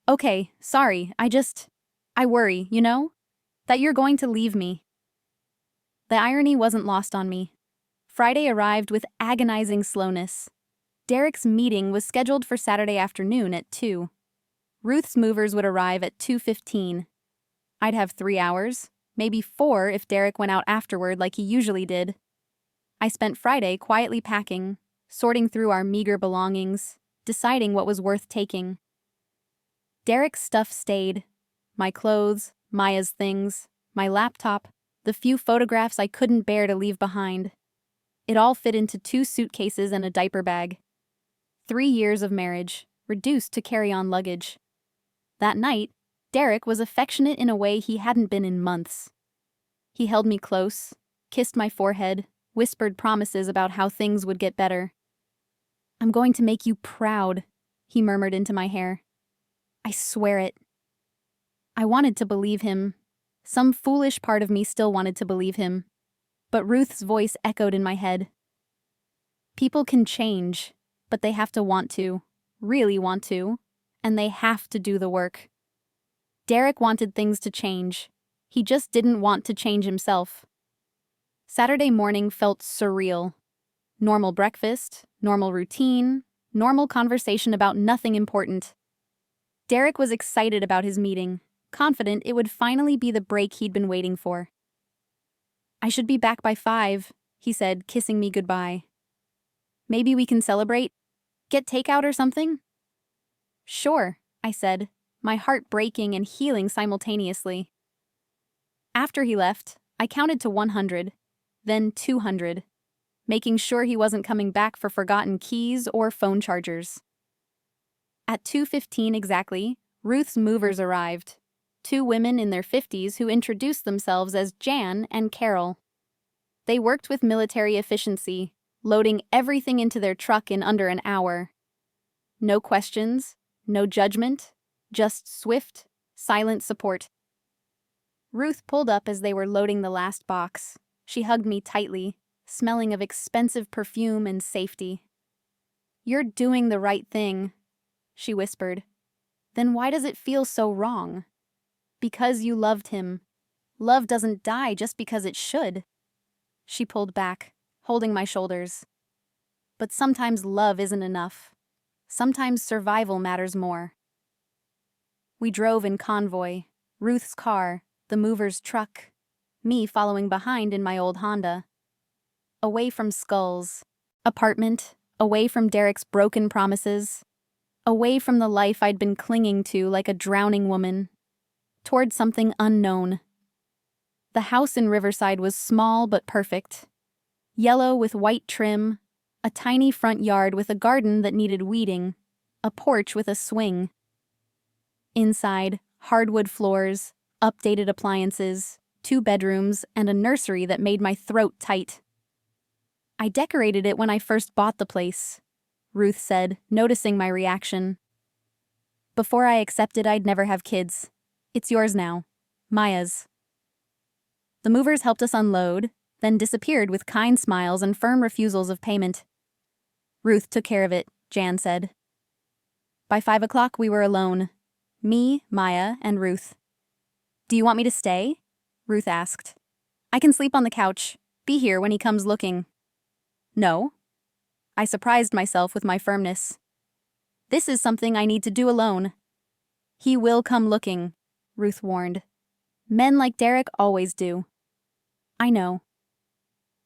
"Okay, sorry, I worry, you know? That you're going to leave me." The irony wasn't lost on me. Friday arrived with agonizing slowness. Derek's meeting was scheduled for Saturday afternoon at 2. Ruth's movers would arrive at 2:15. I'd have 3 hours, maybe 4 if Derek went out afterward like he usually did. I spent Friday quietly packing, sorting through our meager belongings, deciding what was worth taking. Derek's stuff stayed. My clothes, Maya's things, my laptop, the few photographs I couldn't bear to leave behind. It all fit into 2 suitcases and a diaper bag. 3 years of marriage, reduced to carry-on luggage. That night, Derek was affectionate in a way he hadn't been in months. He held me close, kissed my forehead, whispered promises about how things would get better. "I'm going to make you proud," he murmured into my hair. "I swear it." I wanted to believe him. Some foolish part of me still wanted to believe him. But Ruth's voice echoed in my head. People can change, but they have to want to, really want to, and they have to do the work. Derek wanted things to change. He just didn't want to change himself. Saturday morning felt surreal. Normal breakfast, normal routine, normal conversation about nothing important. Derek was excited about his meeting, confident it would finally be the break he'd been waiting for. "I should be back by 5, he said, kissing me goodbye. "Maybe we can celebrate? Get takeout or something?" "Sure," I said, my heart breaking and healing simultaneously. After he left, I counted to 100, then 200, making sure he wasn't coming back for forgotten keys or phone chargers. At 2:15 exactly, Ruth's movers arrived. 2 women in their 50s who introduced themselves as Jan and Carol. They worked with military efficiency, loading everything into their truck in under an hour. No questions, no judgment, just swift, silent support. Ruth pulled up as they were loading the last box. She hugged me tightly, smelling of expensive perfume and safety. "You're doing the right thing," she whispered. "Then why does it feel so wrong?" "Because you loved him. Love doesn't die just because it should." She pulled back, holding my shoulders. "But sometimes love isn't enough. Sometimes survival matters more." We drove in convoy, Ruth's car, the mover's truck, me following behind in my old Honda. Away from Skull's apartment, away from Derek's broken promises, away from the life I'd been clinging to like a drowning woman, toward something unknown. The house in Riverside was small but perfect. Yellow with white trim, a tiny front yard with a garden that needed weeding, a porch with a swing. Inside, hardwood floors, updated appliances, 2 bedrooms, and a nursery that made my throat tight. "I decorated it when I first bought the place," Ruth said, noticing my reaction. "Before I accepted I'd never have kids. It's yours now. Maya's." The movers helped us unload, then disappeared with kind smiles and firm refusals of payment. "Ruth took care of it," Jan said. By 5 o'clock we were alone. Me, Maya, and Ruth. "Do you want me to stay?" Ruth asked. "I can sleep on the couch. Be here when he comes looking." "No." I surprised myself with my firmness. "This is something I need to do alone." "He will come looking," Ruth warned. "Men like Derek always do." "I know."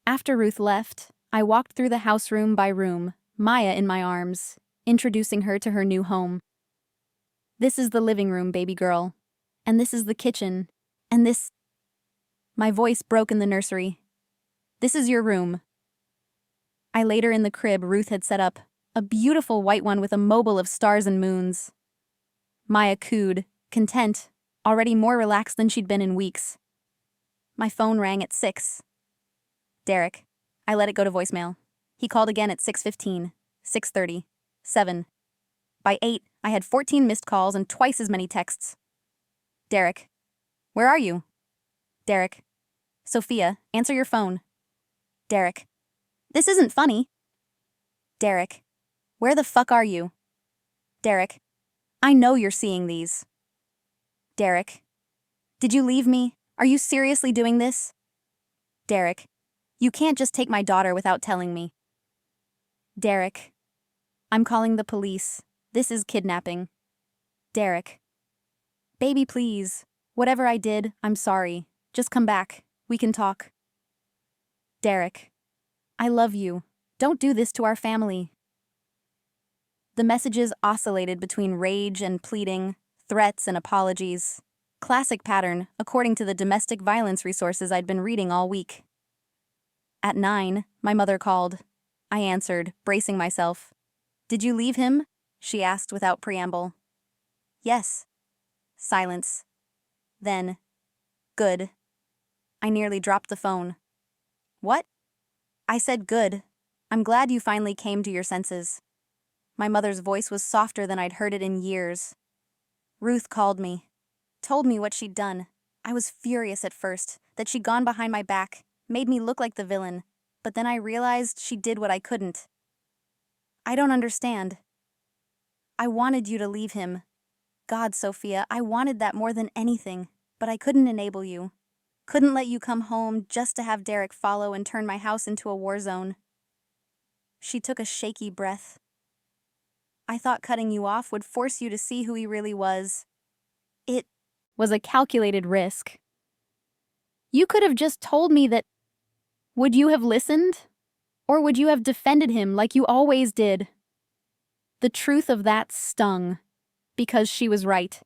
After Ruth left, I walked through the house room by room, Maya in my arms, introducing her to her new home. "This is the living room, baby girl. And this is the kitchen. And this..." My voice broke in the nursery. This is your room. I laid her in the crib Ruth had set up, a beautiful white one with a mobile of stars and moons. Maya cooed, content, already more relaxed than she'd been in weeks. My phone rang at 6. Derek. I let it go to voicemail. He called again at 6:15, 6:30, 7. By 8, I had 14 missed calls and twice as many texts. Derek. Where are you? Derek. Sophia, answer your phone. Derek. This isn't funny. Derek. Where the fuck are you? Derek. I know you're seeing these. Derek. Did you leave me? Are you seriously doing this? Derek. You can't just take my daughter without telling me. Derek. I'm calling the police. This is kidnapping. Derek. Baby, please. Whatever I did, I'm sorry. Just come back. We can talk. Derek. I love you. Don't do this to our family. The messages oscillated between rage and pleading, threats and apologies. Classic pattern, according to the domestic violence resources I'd been reading all week. At 9, my mother called. I answered, bracing myself. Did you leave him? She asked without preamble. Yes. Silence. Then, good. I nearly dropped the phone. What? I said good. I'm glad you finally came to your senses. My mother's voice was softer than I'd heard it in years. Ruth called me. Told me what she'd done. I was furious at first, that she'd gone behind my back, made me look like the villain, but then I realized she did what I couldn't. I don't understand. I wanted you to leave him. God, Sophia, I wanted that more than anything, but I couldn't enable you. Couldn't let you come home just to have Derek follow and turn my house into a war zone. She took a shaky breath. I thought cutting you off would force you to see who he really was. It was a calculated risk. You could have just told me that. Would you have listened? Or would you have defended him like you always did? The truth of that stung, because she was right.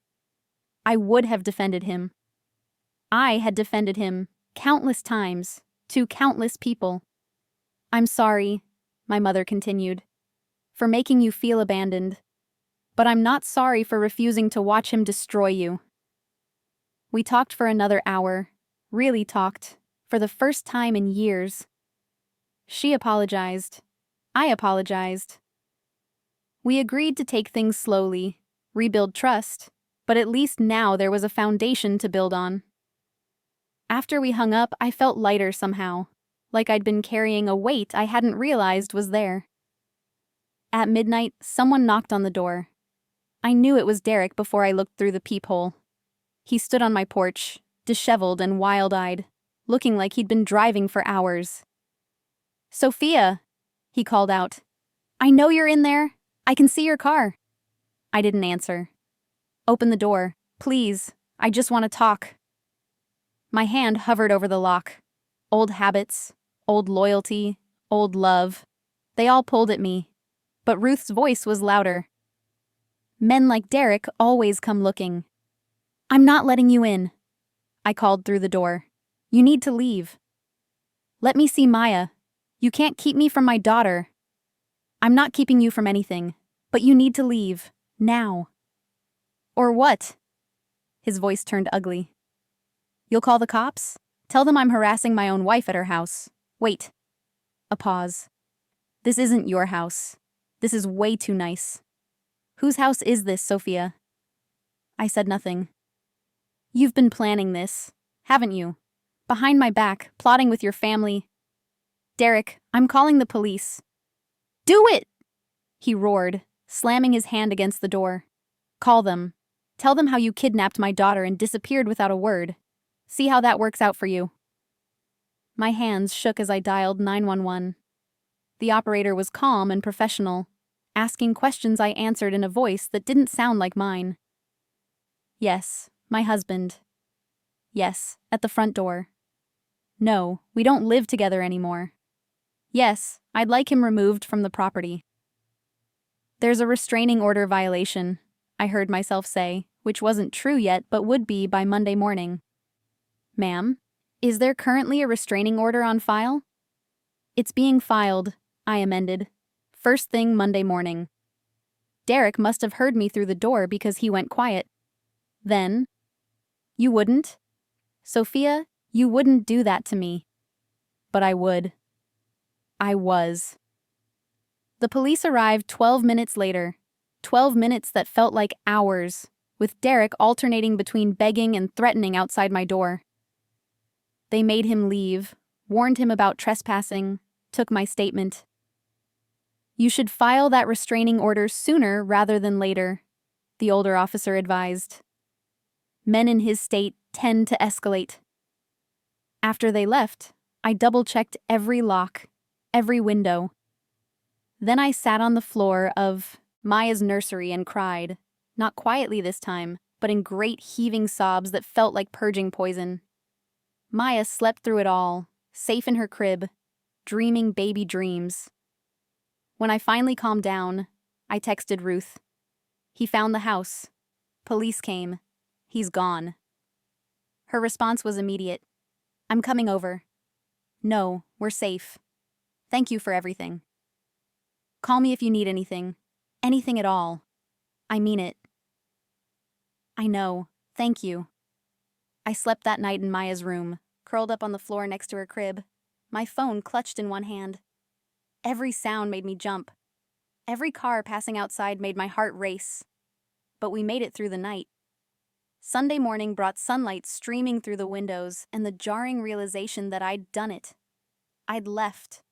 I would have defended him. I had defended him countless times, to countless people. I'm sorry, my mother continued, for making you feel abandoned, but I'm not sorry for refusing to watch him destroy you. We talked for another hour, really talked, for the first time in years. She apologized. I apologized. We agreed to take things slowly, rebuild trust, but at least now there was a foundation to build on. After we hung up, I felt lighter somehow, like I'd been carrying a weight I hadn't realized was there. At midnight, someone knocked on the door. I knew it was Derek before I looked through the peephole. He stood on my porch, disheveled and wild-eyed, looking like he'd been driving for hours. Sophia, he called out. I know you're in there. I can see your car. I didn't answer. Open the door, please. I just want to talk. My hand hovered over the lock. Old habits, old loyalty, old love. They all pulled at me. But Ruth's voice was louder. Men like Derek always come looking. I'm not letting you in. I called through the door. You need to leave. Let me see Maya. You can't keep me from my daughter. I'm not keeping you from anything, but you need to leave, now. Or what? His voice turned ugly. You'll call the cops? Tell them I'm harassing my own wife at her house. Wait. A pause. This isn't your house. This is way too nice. Whose house is this, Sophia? I said nothing. You've been planning this, haven't you? Behind my back, plotting with your family. Derek, I'm calling the police. Do it! He roared, slamming his hand against the door. Call them. Tell them how you kidnapped my daughter and disappeared without a word. See how that works out for you. My hands shook as I dialed 911. The operator was calm and professional, asking questions I answered in a voice that didn't sound like mine. Yes, my husband. Yes, at the front door. No, we don't live together anymore. Yes, I'd like him removed from the property. There's a restraining order violation, I heard myself say, which wasn't true yet but would be by Monday morning. Ma'am? Is there currently a restraining order on file? It's being filed, I amended. First thing Monday morning. Derek must have heard me through the door because he went quiet. Then, you wouldn't? Sophia, you wouldn't do that to me. But I would. I was. The police arrived 12 minutes later. 12 minutes that felt like hours, with Derek alternating between begging and threatening outside my door. They made him leave, warned him about trespassing, took my statement. You should file that restraining order sooner rather than later, the older officer advised. Men in his state tend to escalate. After they left, I double-checked every lock, every window. Then I sat on the floor of Maya's nursery and cried, not quietly this time, but in great heaving sobs that felt like purging poison. Maya slept through it all, safe in her crib, dreaming baby dreams. When I finally calmed down, I texted Ruth. He found the house. Police came. He's gone. Her response was immediate. I'm coming over. No, we're safe. Thank you for everything. Call me if you need anything. Anything at all. I mean it. I know. Thank you. I slept that night in Maya's room, curled up on the floor next to her crib, my phone clutched in one hand. Every sound made me jump. Every car passing outside made my heart race. But we made it through the night. Sunday morning brought sunlight streaming through the windows and the jarring realization that I'd done it. I'd left.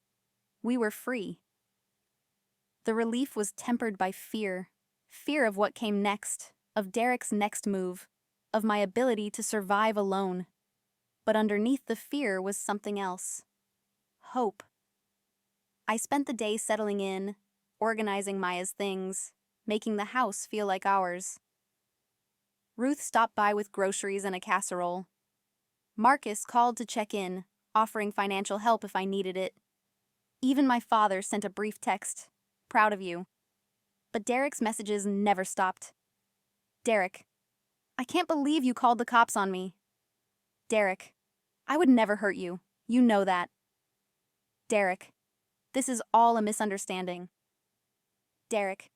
We were free. The relief was tempered by fear. Fear of what came next, of Derek's next move, of my ability to survive alone. But underneath the fear was something else. Hope. I spent the day settling in, organizing Maya's things, making the house feel like ours. Ruth stopped by with groceries and a casserole. Marcus called to check in, offering financial help if I needed it. Even my father sent a brief text, proud of you. But Derek's messages never stopped. Derek, I can't believe you called the cops on me. Derek, I would never hurt you. You know that. Derek, this is all a misunderstanding. Derek,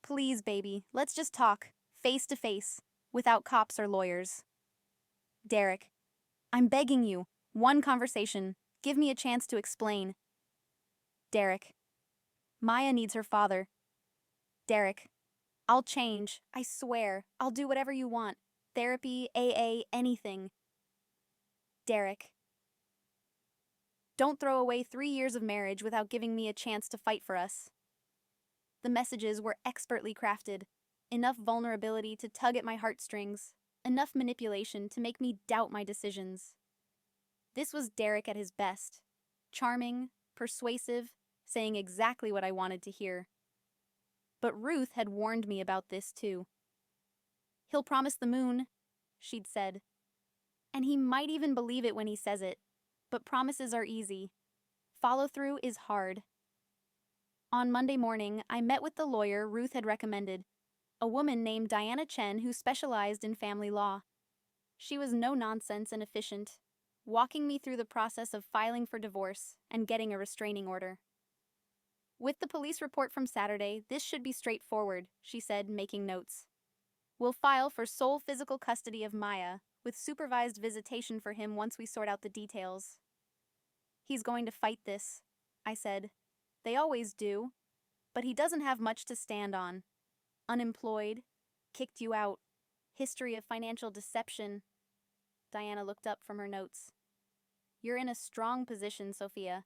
please, baby, let's just talk, face to face, without cops or lawyers. Derek, I'm begging you, one conversation, give me a chance to explain. Derek, Maya needs her father. Derek, I'll change, I swear, I'll do whatever you want, therapy, AA, anything. Derek, don't throw away 3 years of marriage without giving me a chance to fight for us. The messages were expertly crafted, enough vulnerability to tug at my heartstrings, enough manipulation to make me doubt my decisions. This was Derek at his best, charming, persuasive, saying exactly what I wanted to hear. But Ruth had warned me about this too. He'll promise the moon, she'd said. And he might even believe it when he says it, but promises are easy. Follow-through is hard. On Monday morning, I met with the lawyer Ruth had recommended, a woman named Diana Chen who specialized in family law. She was no-nonsense and efficient, walking me through the process of filing for divorce and getting a restraining order. With the police report from Saturday, this should be straightforward, she said, making notes. We'll file for sole physical custody of Maya, with supervised visitation for him once we sort out the details. He's going to fight this, I said. They always do, but he doesn't have much to stand on. Unemployed, kicked you out, history of financial deception. Diana looked up from her notes. You're in a strong position, Sophia.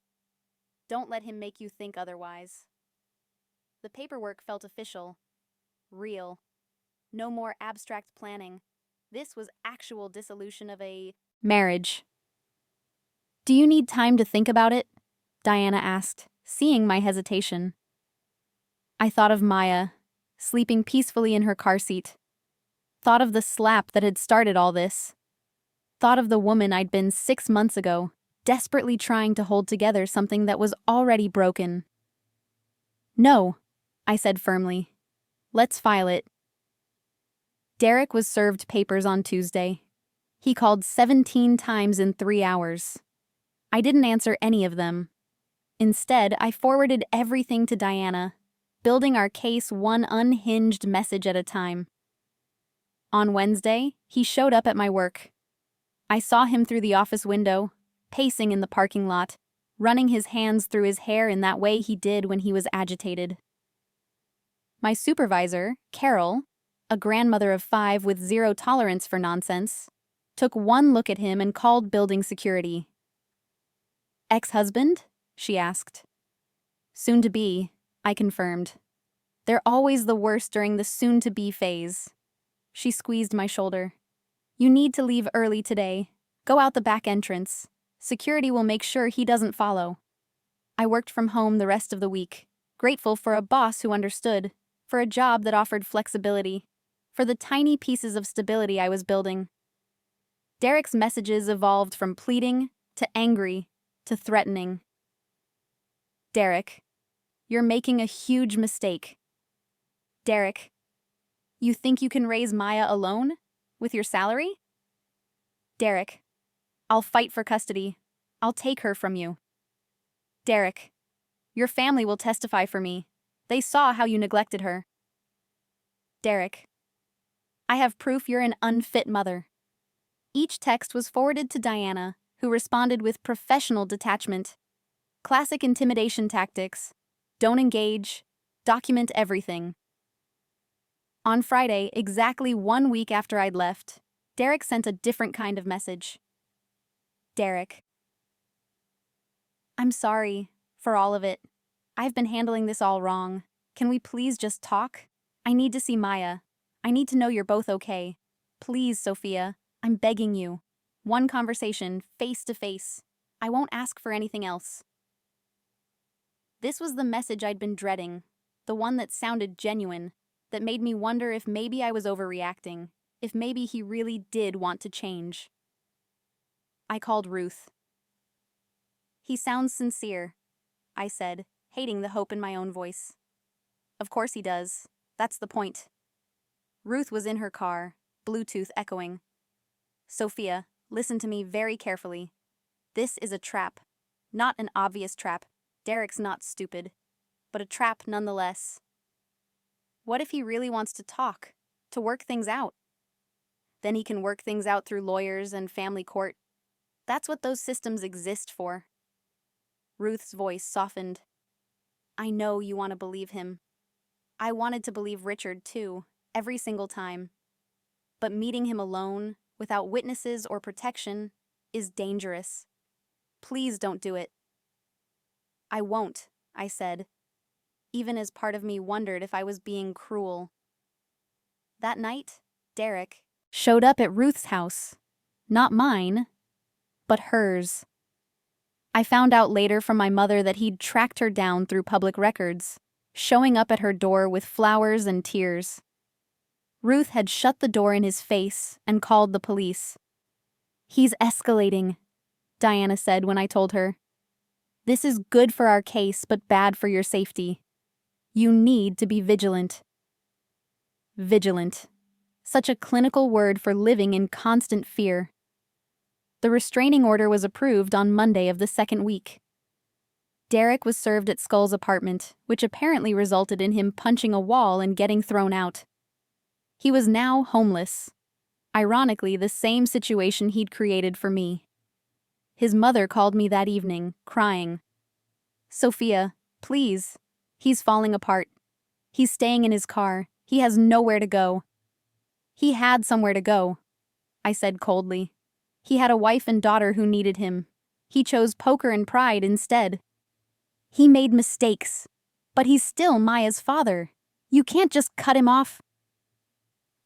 Don't let him make you think otherwise. The paperwork felt official, real. No more abstract planning. This was actual dissolution of a marriage. Do you need time to think about it? Diana asked, seeing my hesitation. I thought of Maya, sleeping peacefully in her car seat. Thought of the slap that had started all this. Thought of the woman I'd been 6 months ago, desperately trying to hold together something that was already broken. No, I said firmly. Let's file it. Derek was served papers on Tuesday. He called 17 times in 3 hours. I didn't answer any of them. Instead, I forwarded everything to Diana, building our case one unhinged message at a time. On Wednesday, he showed up at my work. I saw him through the office window, pacing in the parking lot, running his hands through his hair in that way he did when he was agitated. My supervisor, Carol, a grandmother of 5 with zero tolerance for nonsense, took one look at him and called building security. "Ex-husband?" she asked. "Soon to be," I confirmed. "They're always the worst during the soon-to-be phase." She squeezed my shoulder. "You need to leave early today. Go out the back entrance. Security will make sure he doesn't follow." I worked from home the rest of the week, grateful for a boss who understood, for a job that offered flexibility, for the tiny pieces of stability I was building. Derek's messages evolved from pleading to angry to threatening. "Derek, you're making a huge mistake. Derek, you think you can raise Maya alone? With your salary? Derek, I'll fight for custody. I'll take her from you. Derek, your family will testify for me. They saw how you neglected her. Derek, I have proof you're an unfit mother." Each text was forwarded to Diana, who responded with professional detachment. Classic intimidation tactics. Don't engage. Document everything. On Friday, exactly 1 week after I'd left, Derek sent a different kind of message. "Derek, I'm sorry for all of it. I've been handling this all wrong. Can we please just talk? I need to see Maya. I need to know you're both okay. Please, Sophia, I'm begging you. One conversation, face to face. I won't ask for anything else." This was the message I'd been dreading, the one that sounded genuine, that made me wonder if maybe I was overreacting, if maybe he really did want to change. I called Ruth. "He sounds sincere," I said, hating the hope in my own voice. "Of course he does. That's the point." Ruth was in her car, Bluetooth echoing. "Sophia, listen to me very carefully. This is a trap. Not an obvious trap. Derek's not stupid. But a trap nonetheless. What if he really wants to talk, to work things out? Then he can work things out through lawyers and family court. That's what those systems exist for." Ruth's voice softened. "I know you want to believe him. I wanted to believe Richard too, every single time. But meeting him alone, without witnesses or protection, is dangerous. Please don't do it." "I won't," I said, even as part of me wondered if I was being cruel. That night, Derek showed up at Ruth's house. Not mine, but hers. I found out later from my mother that he'd tracked her down through public records, showing up at her door with flowers and tears. Ruth had shut the door in his face and called the police. "He's escalating," Diana said when I told her. "This is good for our case, but bad for your safety. You need to be vigilant." Vigilant. Such a clinical word for living in constant fear. The restraining order was approved on Monday of the second week. Derek was served at Skull's apartment, which apparently resulted in him punching a wall and getting thrown out. He was now homeless. Ironically, the same situation he'd created for me. His mother called me that evening, crying. "Sophia, please. He's falling apart. He's staying in his car. He has nowhere to go." "He had somewhere to go," I said coldly. "He had a wife and daughter who needed him. He chose poker and pride instead. He made mistakes, but he's still Maya's father. You can't just cut him off."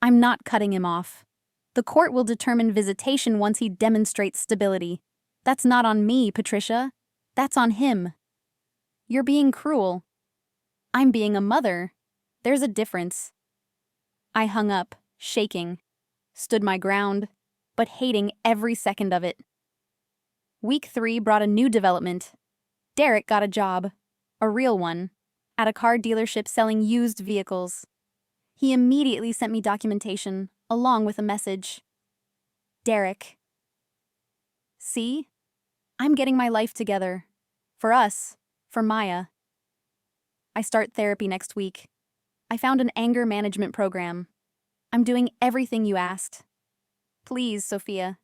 "I'm not cutting him off. The court will determine visitation once he demonstrates stability. That's not on me, Patricia. That's on him." "You're being cruel." "I'm being a mother. There's a difference." I hung up, shaking, stood my ground, but hating every second of it. Week 3 brought a new development. Derek got a job, a real one, at a car dealership selling used vehicles. He immediately sent me documentation, along with a message. Derek. See? I'm getting my life together. For us. For Maya. I start therapy next week. I found an anger management program. I'm doing everything you asked. Please, Sophia.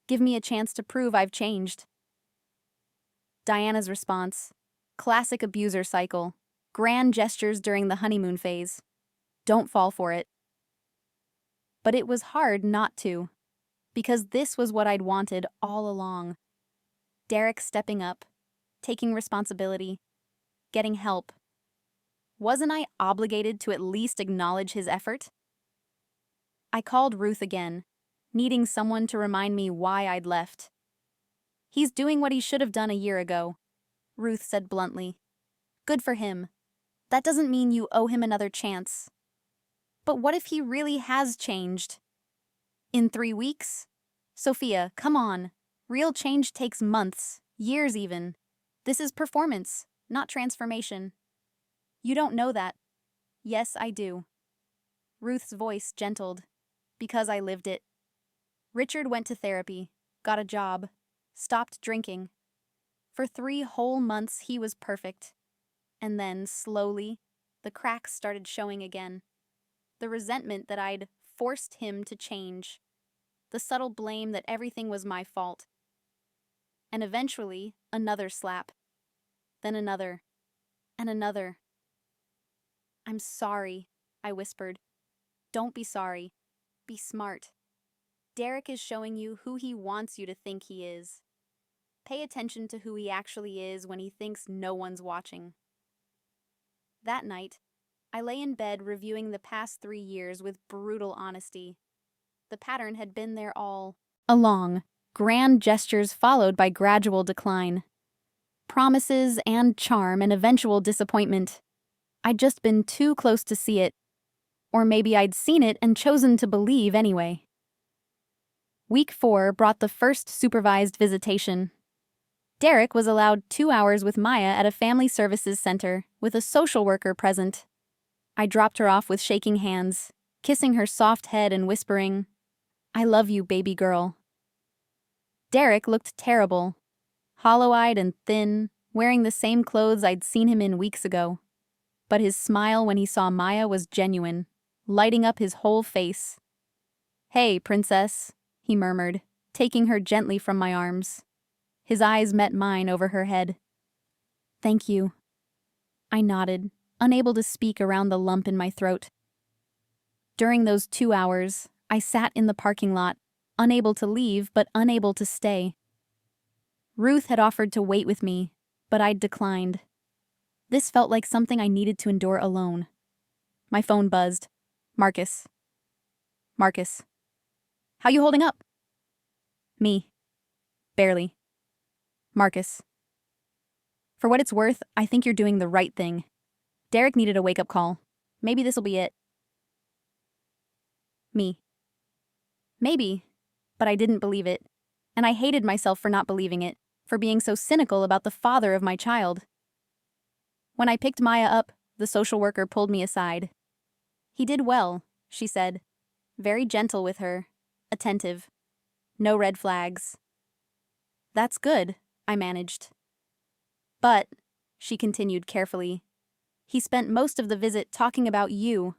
Give me a chance to prove I've changed. Diana's response. Classic abuser cycle. Grand gestures during the honeymoon phase. Don't fall for it. But it was hard not to. Because this was what I'd wanted all along. Derek stepping up. Taking responsibility. Getting help. Wasn't I obligated to at least acknowledge his effort? I called Ruth again, needing someone to remind me why I'd left. He's doing what he should have done a year ago, Ruth said bluntly. Good for him. That doesn't mean you owe him another chance. But what if he really has changed? In 3 weeks? Sophia, come on. Real change takes months, years even. This is performance, not transformation. You don't know that. Yes, I do. Ruth's voice gentled. Because I lived it. Richard went to therapy, got a job, stopped drinking. For 3 whole months he was perfect. And then, slowly, the cracks started showing again. The resentment that I'd forced him to change. The subtle blame that everything was my fault. And eventually, another slap. Then another. And another. I'm sorry, I whispered. Don't be sorry. Be smart. Derek is showing you who he wants you to think he is. Pay attention to who he actually is when he thinks no one's watching. That night, I lay in bed reviewing the past 3 years with brutal honesty. The pattern had been there all along, grand gestures followed by gradual decline. Promises and charm and eventual disappointment. I'd just been too close to see it. Or maybe I'd seen it and chosen to believe anyway. Week 4 brought the first supervised visitation. Derek was allowed 2 hours with Maya at a family services center with a social worker present. I dropped her off with shaking hands, kissing her soft head and whispering, I love you, baby girl. Derek looked terrible, hollow-eyed and thin, wearing the same clothes I'd seen him in weeks ago. But his smile when he saw Maya was genuine, lighting up his whole face. Hey, princess, he murmured, taking her gently from my arms. His eyes met mine over her head. Thank you. I nodded, unable to speak around the lump in my throat. During those 2 hours, I sat in the parking lot, unable to leave but unable to stay. Ruth had offered to wait with me, but I'd declined. This felt like something I needed to endure alone. My phone buzzed. Marcus. Marcus. How you holding up? Me. Barely. Marcus. For what it's worth, I think you're doing the right thing. Derek needed a wake-up call. Maybe this'll be it. Me. Maybe, but I didn't believe it. And I hated myself for not believing it, for being so cynical about the father of my child. When I picked Maya up, the social worker pulled me aside. He did well, she said. Very gentle with her. Attentive. No red flags. That's good, I managed. But, she continued carefully, he spent most of the visit talking about you,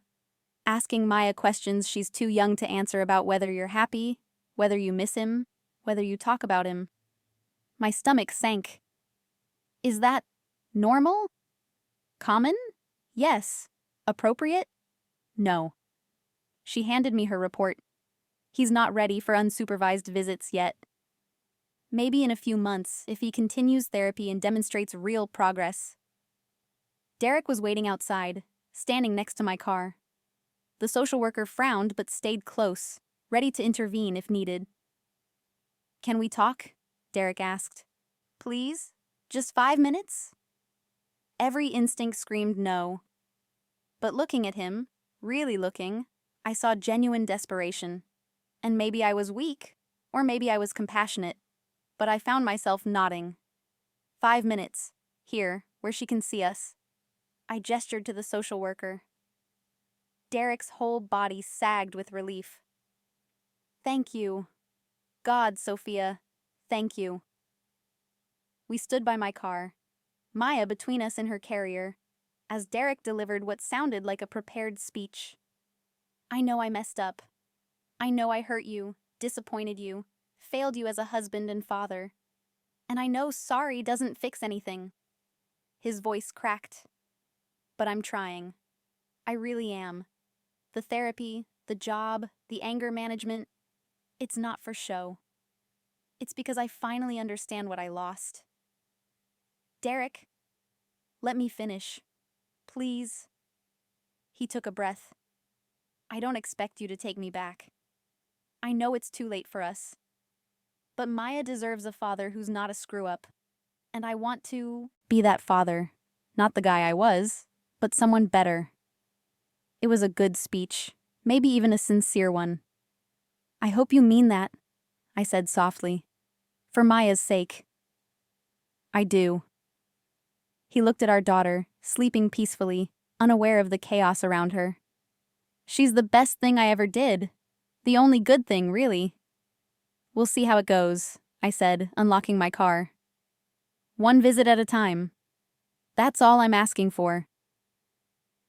asking Maya questions she's too young to answer about whether you're happy, whether you miss him, whether you talk about him. My stomach sank. Is that normal? Common? Yes. Appropriate? No. She handed me her report. He's not ready for unsupervised visits yet. Maybe in a few months, if he continues therapy and demonstrates real progress. Derek was waiting outside, standing next to my car. The social worker frowned but stayed close, ready to intervene if needed. Can we talk? Derek asked. Please? Just 5 minutes? Every instinct screamed no. But looking at him, really looking, I saw genuine desperation. And maybe I was weak, or maybe I was compassionate. But I found myself nodding. 5 minutes, here, where she can see us. I gestured to the social worker. Derek's whole body sagged with relief. Thank you. God, Sophia. Thank you. We stood by my car, Maya between us in her carrier, as Derek delivered what sounded like a prepared speech. I know I messed up. I know I hurt you, disappointed you, failed you as a husband and father. And I know sorry doesn't fix anything. His voice cracked. But I'm trying. I really am. The therapy, the job, the anger management, it's not for show. It's because I finally understand what I lost. Derek, let me finish. Please. He took a breath. I don't expect you to take me back. I know it's too late for us. But Maya deserves a father who's not a screw-up. And I want to be that father. Not the guy I was, but someone better. It was a good speech, maybe even a sincere one. I hope you mean that, I said softly. For Maya's sake. I do. He looked at our daughter, sleeping peacefully, unaware of the chaos around her. She's the best thing I ever did. The only good thing, really. We'll see how it goes, I said, unlocking my car. One visit at a time. That's all I'm asking for.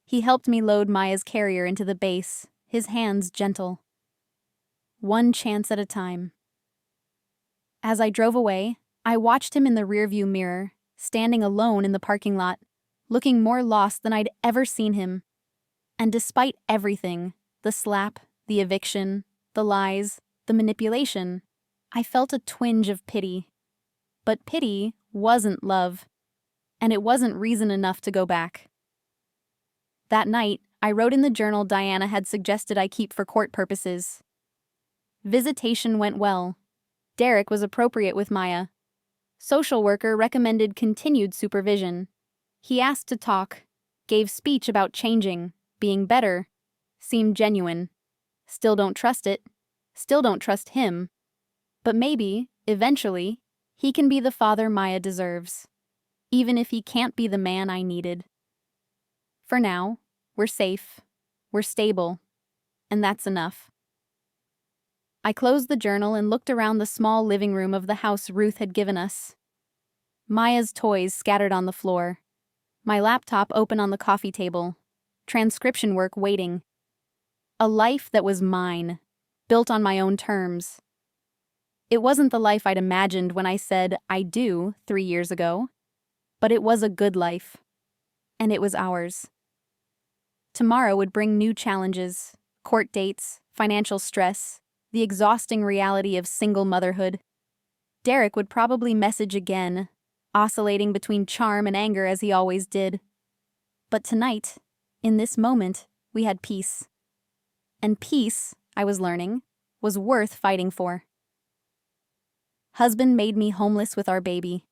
He helped me load Maya's carrier into the base, his hands gentle. One chance at a time. As I drove away, I watched him in the rearview mirror, standing alone in the parking lot, looking more lost than I'd ever seen him. And despite everything, the slap, the eviction, the lies, the manipulation, I felt a twinge of pity. But pity wasn't love, and it wasn't reason enough to go back. That night, I wrote in the journal Diana had suggested I keep for court purposes. Visitation went well. Derek was appropriate with Maya. Social worker recommended continued supervision. He asked to talk, gave speech about changing, being better, seemed genuine. Still don't trust it. Still don't trust him. But maybe, eventually, he can be the father Maya deserves. Even if he can't be the man I needed. For now, we're safe, we're stable, and that's enough. I closed the journal and looked around the small living room of the house Ruth had given us. Maya's toys scattered on the floor. My laptop open on the coffee table. Transcription work waiting. A life that was mine, built on my own terms. It wasn't the life I'd imagined when I said I do 3 years ago, but it was a good life, and it was ours. Tomorrow would bring new challenges, court dates, financial stress, the exhausting reality of single motherhood. Derek would probably message again, oscillating between charm and anger as he always did. But tonight, in this moment, we had peace. And peace, I was learning, was worth fighting for. Husband made me homeless with our baby.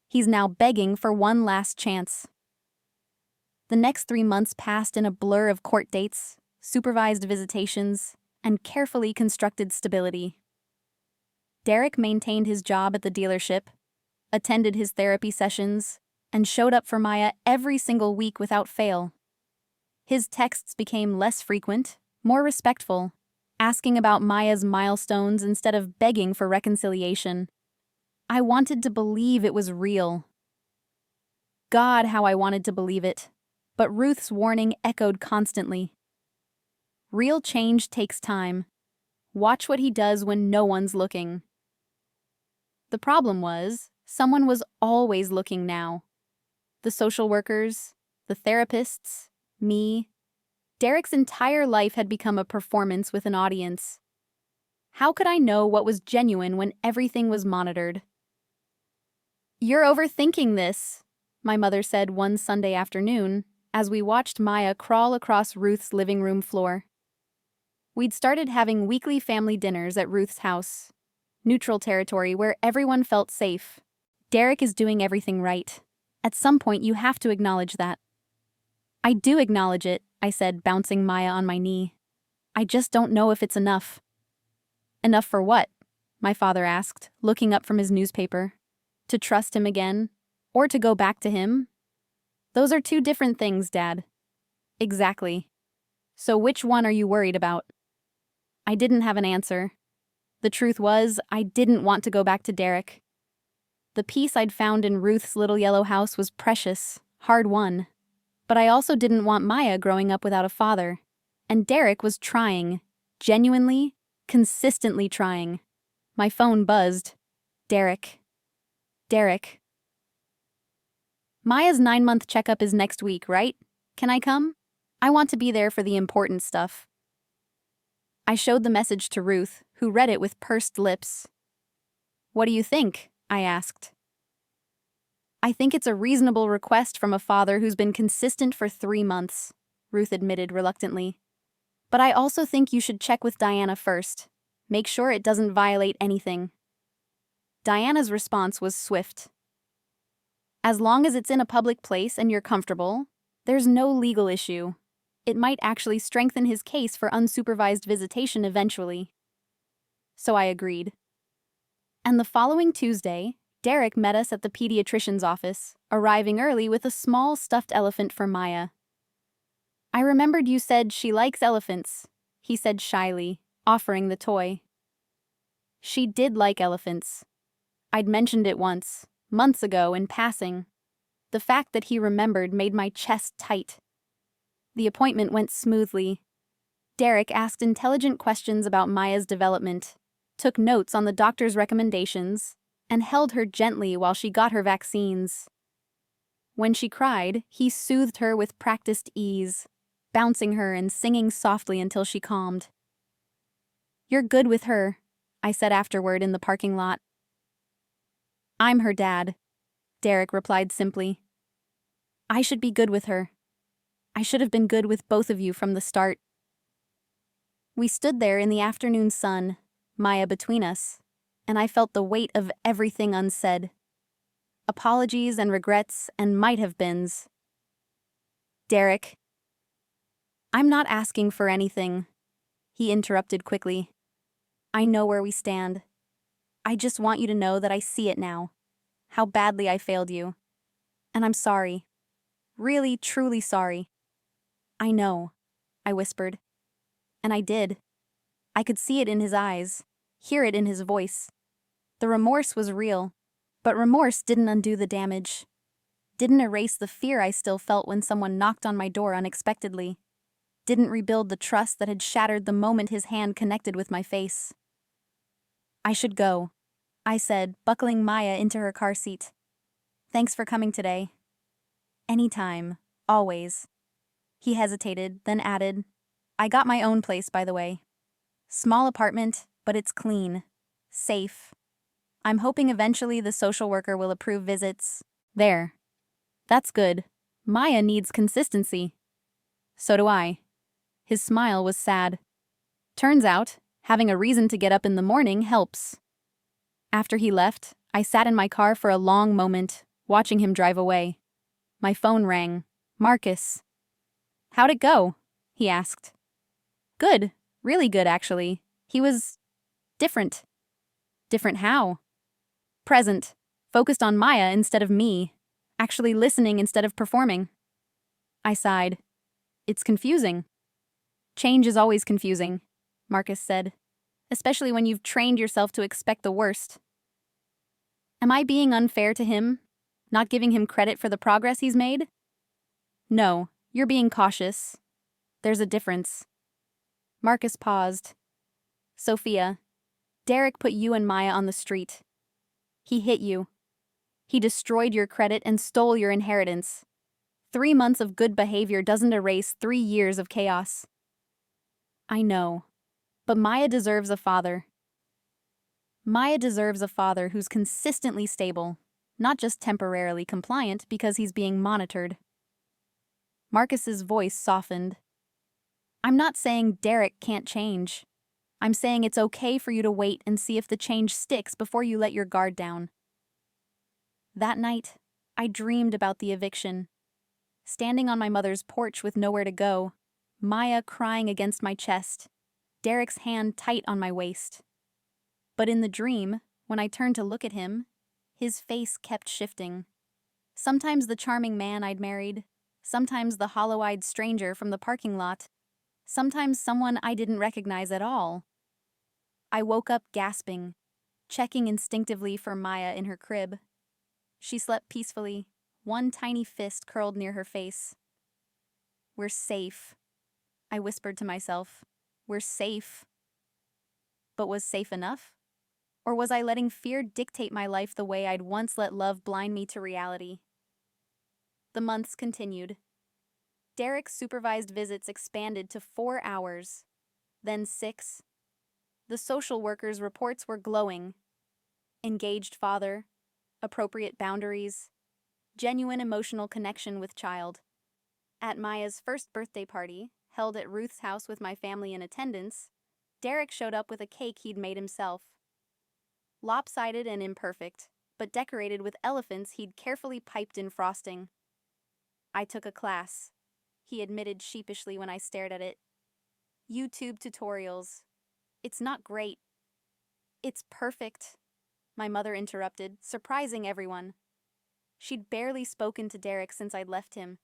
He's now begging for one last chance. The next 3 months passed in a blur of court dates, supervised visitations, and carefully constructed stability. Derek maintained his job at the dealership, attended his therapy sessions, and showed up for Maya every single week without fail. His texts became less frequent, more respectful, asking about Maya's milestones instead of begging for reconciliation. I wanted to believe it was real. God, how I wanted to believe it. But Ruth's warning echoed constantly. Real change takes time. Watch what he does when no one's looking. The problem was, someone was always looking now. The social workers, the therapists, me. Derek's entire life had become a performance with an audience. How could I know what was genuine when everything was monitored? You're overthinking this, my mother said one Sunday afternoon, as we watched Maya crawl across Ruth's living room floor. We'd started having weekly family dinners at Ruth's house, neutral territory where everyone felt safe. Derek is doing everything right. At some point, you have to acknowledge that. I do acknowledge it, I said, bouncing Maya on my knee. I just don't know if it's enough. Enough for what? My father asked, looking up from his newspaper. To trust him again? Or to go back to him? Those are two different things, Dad. Exactly. So which one are you worried about? I didn't have an answer. The truth was, I didn't want to go back to Derek. The peace I'd found in Ruth's little yellow house was precious, hard-won. But I also didn't want Maya growing up without a father. And Derek was trying. Genuinely, consistently trying. My phone buzzed. Derek. Derek. Maya's 9-month checkup is next week, right? Can I come? I want to be there for the important stuff. I showed the message to Ruth, who read it with pursed lips. What do you think? I asked. I think it's a reasonable request from a father who's been consistent for 3 months, Ruth admitted reluctantly. But I also think you should check with Diana first. Make sure it doesn't violate anything. Diana's response was swift. As long as it's in a public place and you're comfortable, there's no legal issue. It might actually strengthen his case for unsupervised visitation eventually. So I agreed. And the following Tuesday, Derek met us at the pediatrician's office, arriving early with a small stuffed elephant for Maya. I remembered you said she likes elephants, he said shyly, offering the toy. She did like elephants. I'd mentioned it once, months ago, in passing. The fact that he remembered made my chest tight. The appointment went smoothly. Derek asked intelligent questions about Maya's development, took notes on the doctor's recommendations, and held her gently while she got her vaccines. When she cried, he soothed her with practiced ease, bouncing her and singing softly until she calmed. You're good with her, I said afterward in the parking lot. I'm her dad, Derek replied simply. I should be good with her. I should have been good with both of you from the start. We stood there in the afternoon sun, Maya between us, and I felt the weight of everything unsaid. Apologies and regrets and might-have-beens. Derek. I'm not asking for anything, he interrupted quickly. I know where we stand. I just want you to know that I see it now, how badly I failed you. And I'm sorry. Really, truly sorry. I know, I whispered. And I did. I could see it in his eyes, hear it in his voice. The remorse was real, but remorse didn't undo the damage. Didn't erase the fear I still felt when someone knocked on my door unexpectedly. Didn't rebuild the trust that had shattered the moment his hand connected with my face. I should go, I said, buckling Maya into her car seat. Thanks for coming today. Anytime, always. He hesitated, then added, I got my own place, by the way. Small apartment, but it's clean. Safe. I'm hoping eventually the social worker will approve visits. There. That's good. Maya needs consistency. So do I. His smile was sad. Turns out, having a reason to get up in the morning helps. After he left, I sat in my car for a long moment, watching him drive away. My phone rang. Marcus. How'd it go? He asked. Good. Really good, actually. He was different. Different how? Present. Focused on Maya instead of me. Actually listening instead of performing. I sighed. It's confusing. Change is always confusing, Marcus said. Especially when you've trained yourself to expect the worst. Am I being unfair to him? Not giving him credit for the progress he's made? No, you're being cautious. There's a difference. Marcus paused. Sophia, Derek put you and Maya on the street. He hit you. He destroyed your credit and stole your inheritance. 3 months of good behavior doesn't erase 3 years of chaos. I know, but Maya deserves a father. Maya deserves a father who's consistently stable, not just temporarily compliant because he's being monitored. Marcus's voice softened. I'm not saying Derek can't change. I'm saying it's okay for you to wait and see if the change sticks before you let your guard down. That night, I dreamed about the eviction. Standing on my mother's porch with nowhere to go, Maya crying against my chest, Derek's hand tight on my waist. But in the dream, when I turned to look at him, his face kept shifting. Sometimes the charming man I'd married, sometimes the hollow-eyed stranger from the parking lot, sometimes someone I didn't recognize at all. I woke up gasping, checking instinctively for Maya in her crib. She slept peacefully, one tiny fist curled near her face. "We're safe," I whispered to myself. "We're safe." But was safe enough? Or was I letting fear dictate my life the way I'd once let love blind me to reality? The months continued. Derek's supervised visits expanded to 4 hours, then 6. The social worker's reports were glowing. Engaged father, appropriate boundaries, genuine emotional connection with child. At Maya's first birthday party, held at Ruth's house with my family in attendance, Derek showed up with a cake he'd made himself. Lopsided and imperfect, but decorated with elephants he'd carefully piped in frosting. "I took a class," he admitted sheepishly when I stared at it. "YouTube tutorials. It's not great. It's perfect," my mother interrupted, surprising everyone. She'd barely spoken to Derek since I'd left him.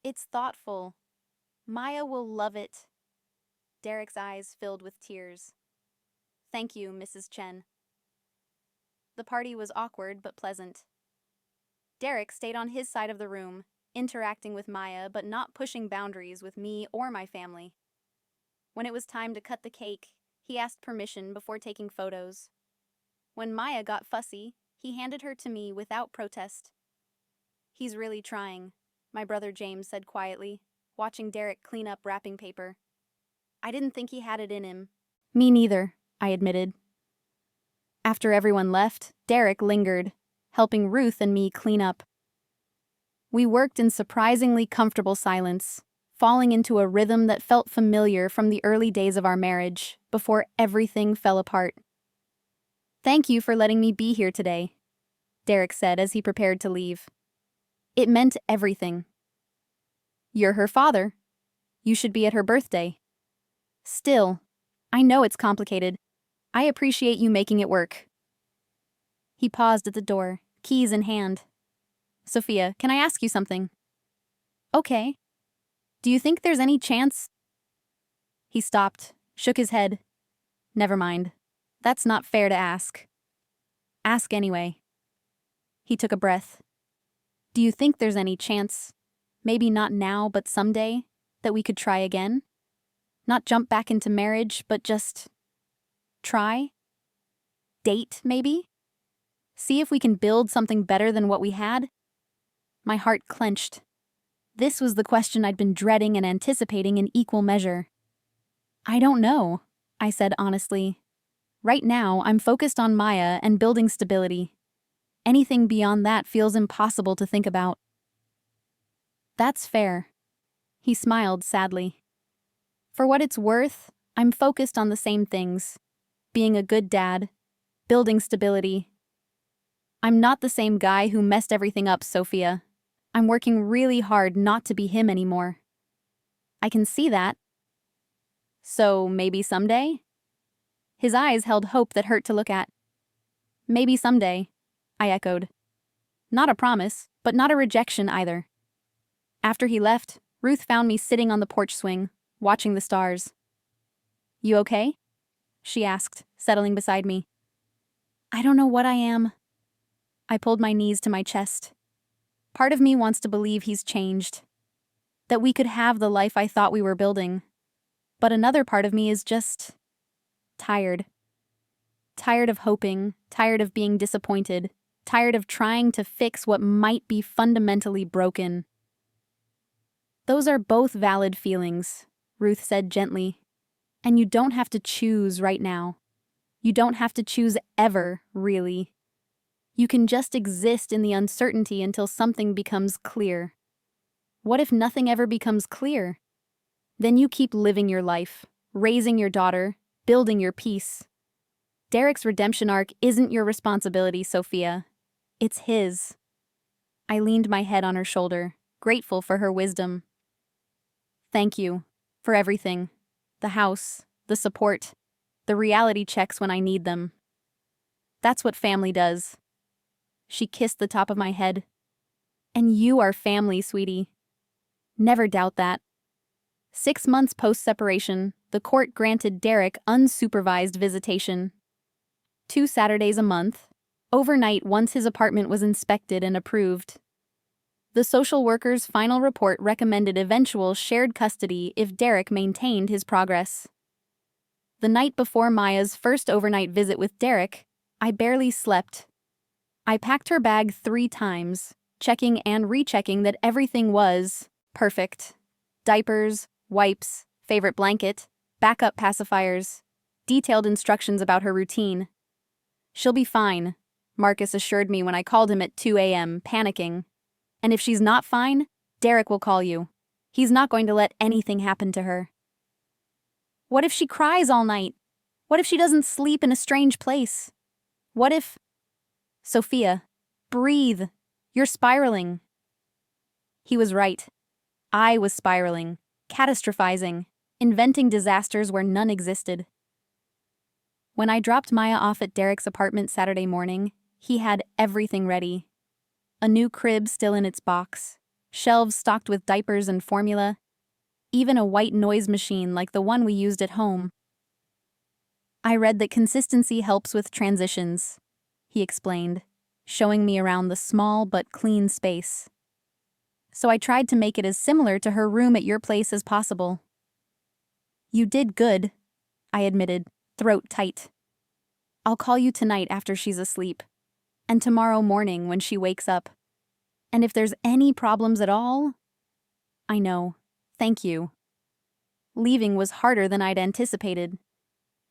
"It's thoughtful. Maya will love it." Derek's eyes filled with tears. "Thank you, Mrs. Chen." The party was awkward but pleasant. Derek stayed on his side of the room, interacting with Maya but not pushing boundaries with me or my family. When it was time to cut the cake, he asked permission before taking photos. When Maya got fussy, he handed her to me without protest. "He's really trying," my brother James said quietly, watching Derek clean up wrapping paper. "I didn't think he had it in him." "Me neither," I admitted. After everyone left, Derek lingered, helping Ruth and me clean up. We worked in surprisingly comfortable silence, falling into a rhythm that felt familiar from the early days of our marriage, before everything fell apart. "Thank you for letting me be here today," Derek said as he prepared to leave. "It meant everything." "You're her father. You should be at her birthday." "Still, I know it's complicated. I appreciate you making it work." He paused at the door, keys in hand. "Sophia, can I ask you something?" "Okay. Do you think there's any chance—" He stopped, shook his head. "Never mind. That's not fair to ask." "Ask anyway." He took a breath. "Do you think there's any chance, maybe not now but someday, that we could try again? Not jump back into marriage, but just try? Date, maybe? See if we can build something better than what we had?" My heart clenched. This was the question I'd been dreading and anticipating in equal measure. "I don't know," I said honestly. "Right now, I'm focused on Maya and building stability. Anything beyond that feels impossible to think about." "That's fair." He smiled sadly. "For what it's worth, I'm focused on the same things. Being a good dad, building stability. I'm not the same guy who messed everything up, Sophia. I'm working really hard not to be him anymore." "I can see that." "So maybe someday?" His eyes held hope that hurt to look at. "Maybe someday," I echoed. Not a promise, but not a rejection either. After he left, Ruth found me sitting on the porch swing, watching the stars. "You okay?" she asked, settling beside me. "I don't know what I am." I pulled my knees to my chest. Part of me wants to believe he's changed, that we could have the life I thought we were building. But another part of me is just tired. Tired of hoping, tired of being disappointed, tired of trying to fix what might be fundamentally broken. "Those are both valid feelings," Ruth said gently. "And you don't have to choose right now. You don't have to choose ever, really. You can just exist in the uncertainty until something becomes clear. What if nothing ever becomes clear? Then you keep living your life, raising your daughter, building your peace. Derek's redemption arc isn't your responsibility, Sophia. It's his." I leaned my head on her shoulder, grateful for her wisdom. "Thank you for everything. The house, the support, the reality checks when I need them. That's what family does." She kissed the top of my head. "And you are family, sweetie. Never doubt that." 6 months post-separation, the court granted Derek unsupervised visitation. 2 Saturdays a month, overnight once his apartment was inspected and approved. The social worker's final report recommended eventual shared custody if Derek maintained his progress. The night before Maya's first overnight visit with Derek, I barely slept. I packed her bag 3 times, checking and rechecking that everything was perfect. Diapers, wipes, favorite blanket, backup pacifiers, detailed instructions about her routine. "She'll be fine," Marcus assured me when I called him at 2 a.m., panicking. "And if she's not fine, Derek will call you. He's not going to let anything happen to her." What if she cries all night? What if she doesn't sleep in a strange place? What if... "Sophia, breathe. You're spiraling." He was right. I was spiraling, catastrophizing, inventing disasters where none existed. When I dropped Maya off at Derek's apartment Saturday morning, he had everything ready. A new crib still in its box, shelves stocked with diapers and formula, even a white noise machine like the one we used at home. "I read that consistency helps with transitions," he explained, showing me around the small but clean space. "So I tried to make it as similar to her room at your place as possible." "You did good," I admitted, throat tight. "I'll call you tonight after she's asleep, and tomorrow morning when she wakes up. And if there's any problems at all..." "I know. Thank you." Leaving was harder than I'd anticipated.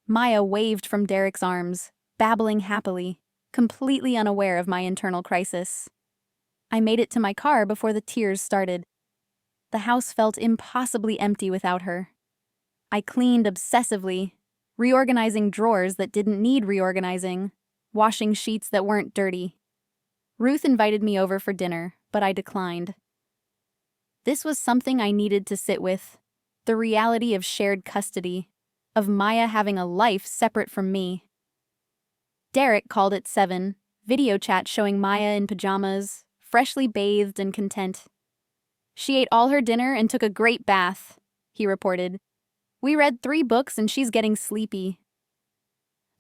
Maya waved from Derek's arms, babbling happily, completely unaware of my internal crisis. I made it to my car before the tears started. The house felt impossibly empty without her. I cleaned obsessively, reorganizing drawers that didn't need reorganizing, washing sheets that weren't dirty. Ruth invited me over for dinner, but I declined. This was something I needed to sit with, the reality of shared custody, of Maya having a life separate from me. Derek called at 7, video chat showing Maya in pajamas, freshly bathed and content. "She ate all her dinner and took a great bath," he reported. "We read 3 books and she's getting sleepy."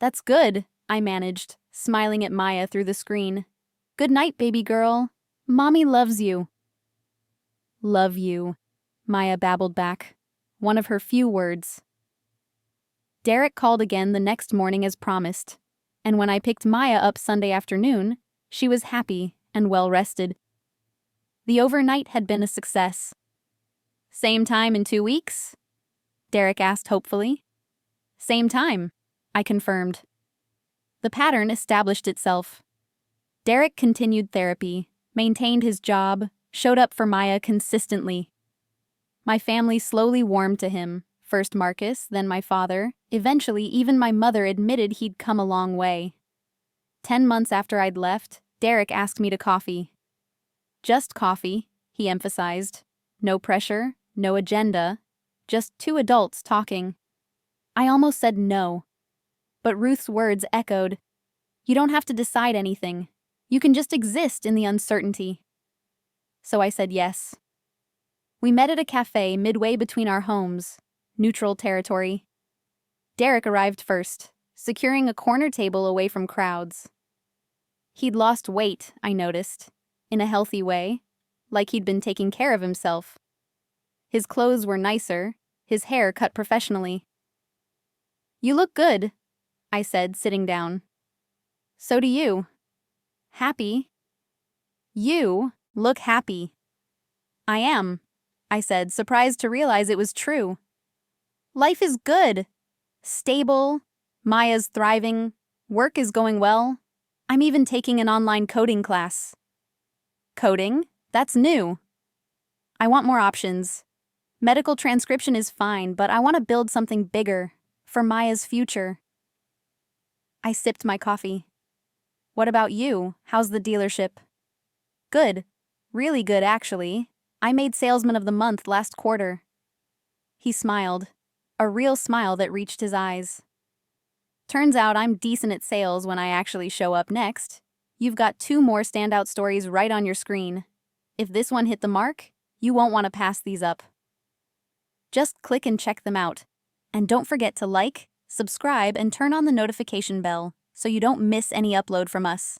"That's good," I managed, smiling at Maya through the screen. "Good night, baby girl. Mommy loves you." "Love you," Maya babbled back, one of her few words. Derek called again the next morning as promised, and when I picked Maya up Sunday afternoon, she was happy and well-rested. The overnight had been a success. "Same time in 2 weeks?" Derek asked hopefully. "Same time," I confirmed. The pattern established itself. Derek continued therapy, maintained his job, showed up for Maya consistently. My family slowly warmed to him, first Marcus, then my father. Eventually, even my mother admitted he'd come a long way. 10 months after I'd left, Derek asked me to coffee. "Just coffee," he emphasized. "No pressure, no agenda, just 2 adults talking." I almost said no. But Ruth's words echoed. "You don't have to decide anything. You can just exist in the uncertainty." So I said yes. We met at a cafe midway between our homes, neutral territory. Derek arrived first, securing a corner table away from crowds. He'd lost weight, I noticed, in a healthy way, like he'd been taking care of himself. His clothes were nicer, his hair cut professionally. "You look good," I said, sitting down. "So do you." "Happy." "You look happy." "I am," I said, surprised to realize it was true. "Life is good. Stable. Maya's thriving. Work is going well. I'm even taking an online coding class." "Coding? That's new." "I want more options. Medical transcription is fine, but I want to build something bigger, for Maya's future." I sipped my coffee. "What about you? How's the dealership?" "Good. Really good, actually. I made Salesman of the Month last quarter." He smiled, a real smile that reached his eyes. "Turns out I'm decent at sales when I actually show up next. You've got 2 more standout stories right on your screen. If this one hit the mark, you won't want to pass these up. Just click and check them out. And don't forget to like, subscribe, and turn on the notification bell so you don't miss any upload from us.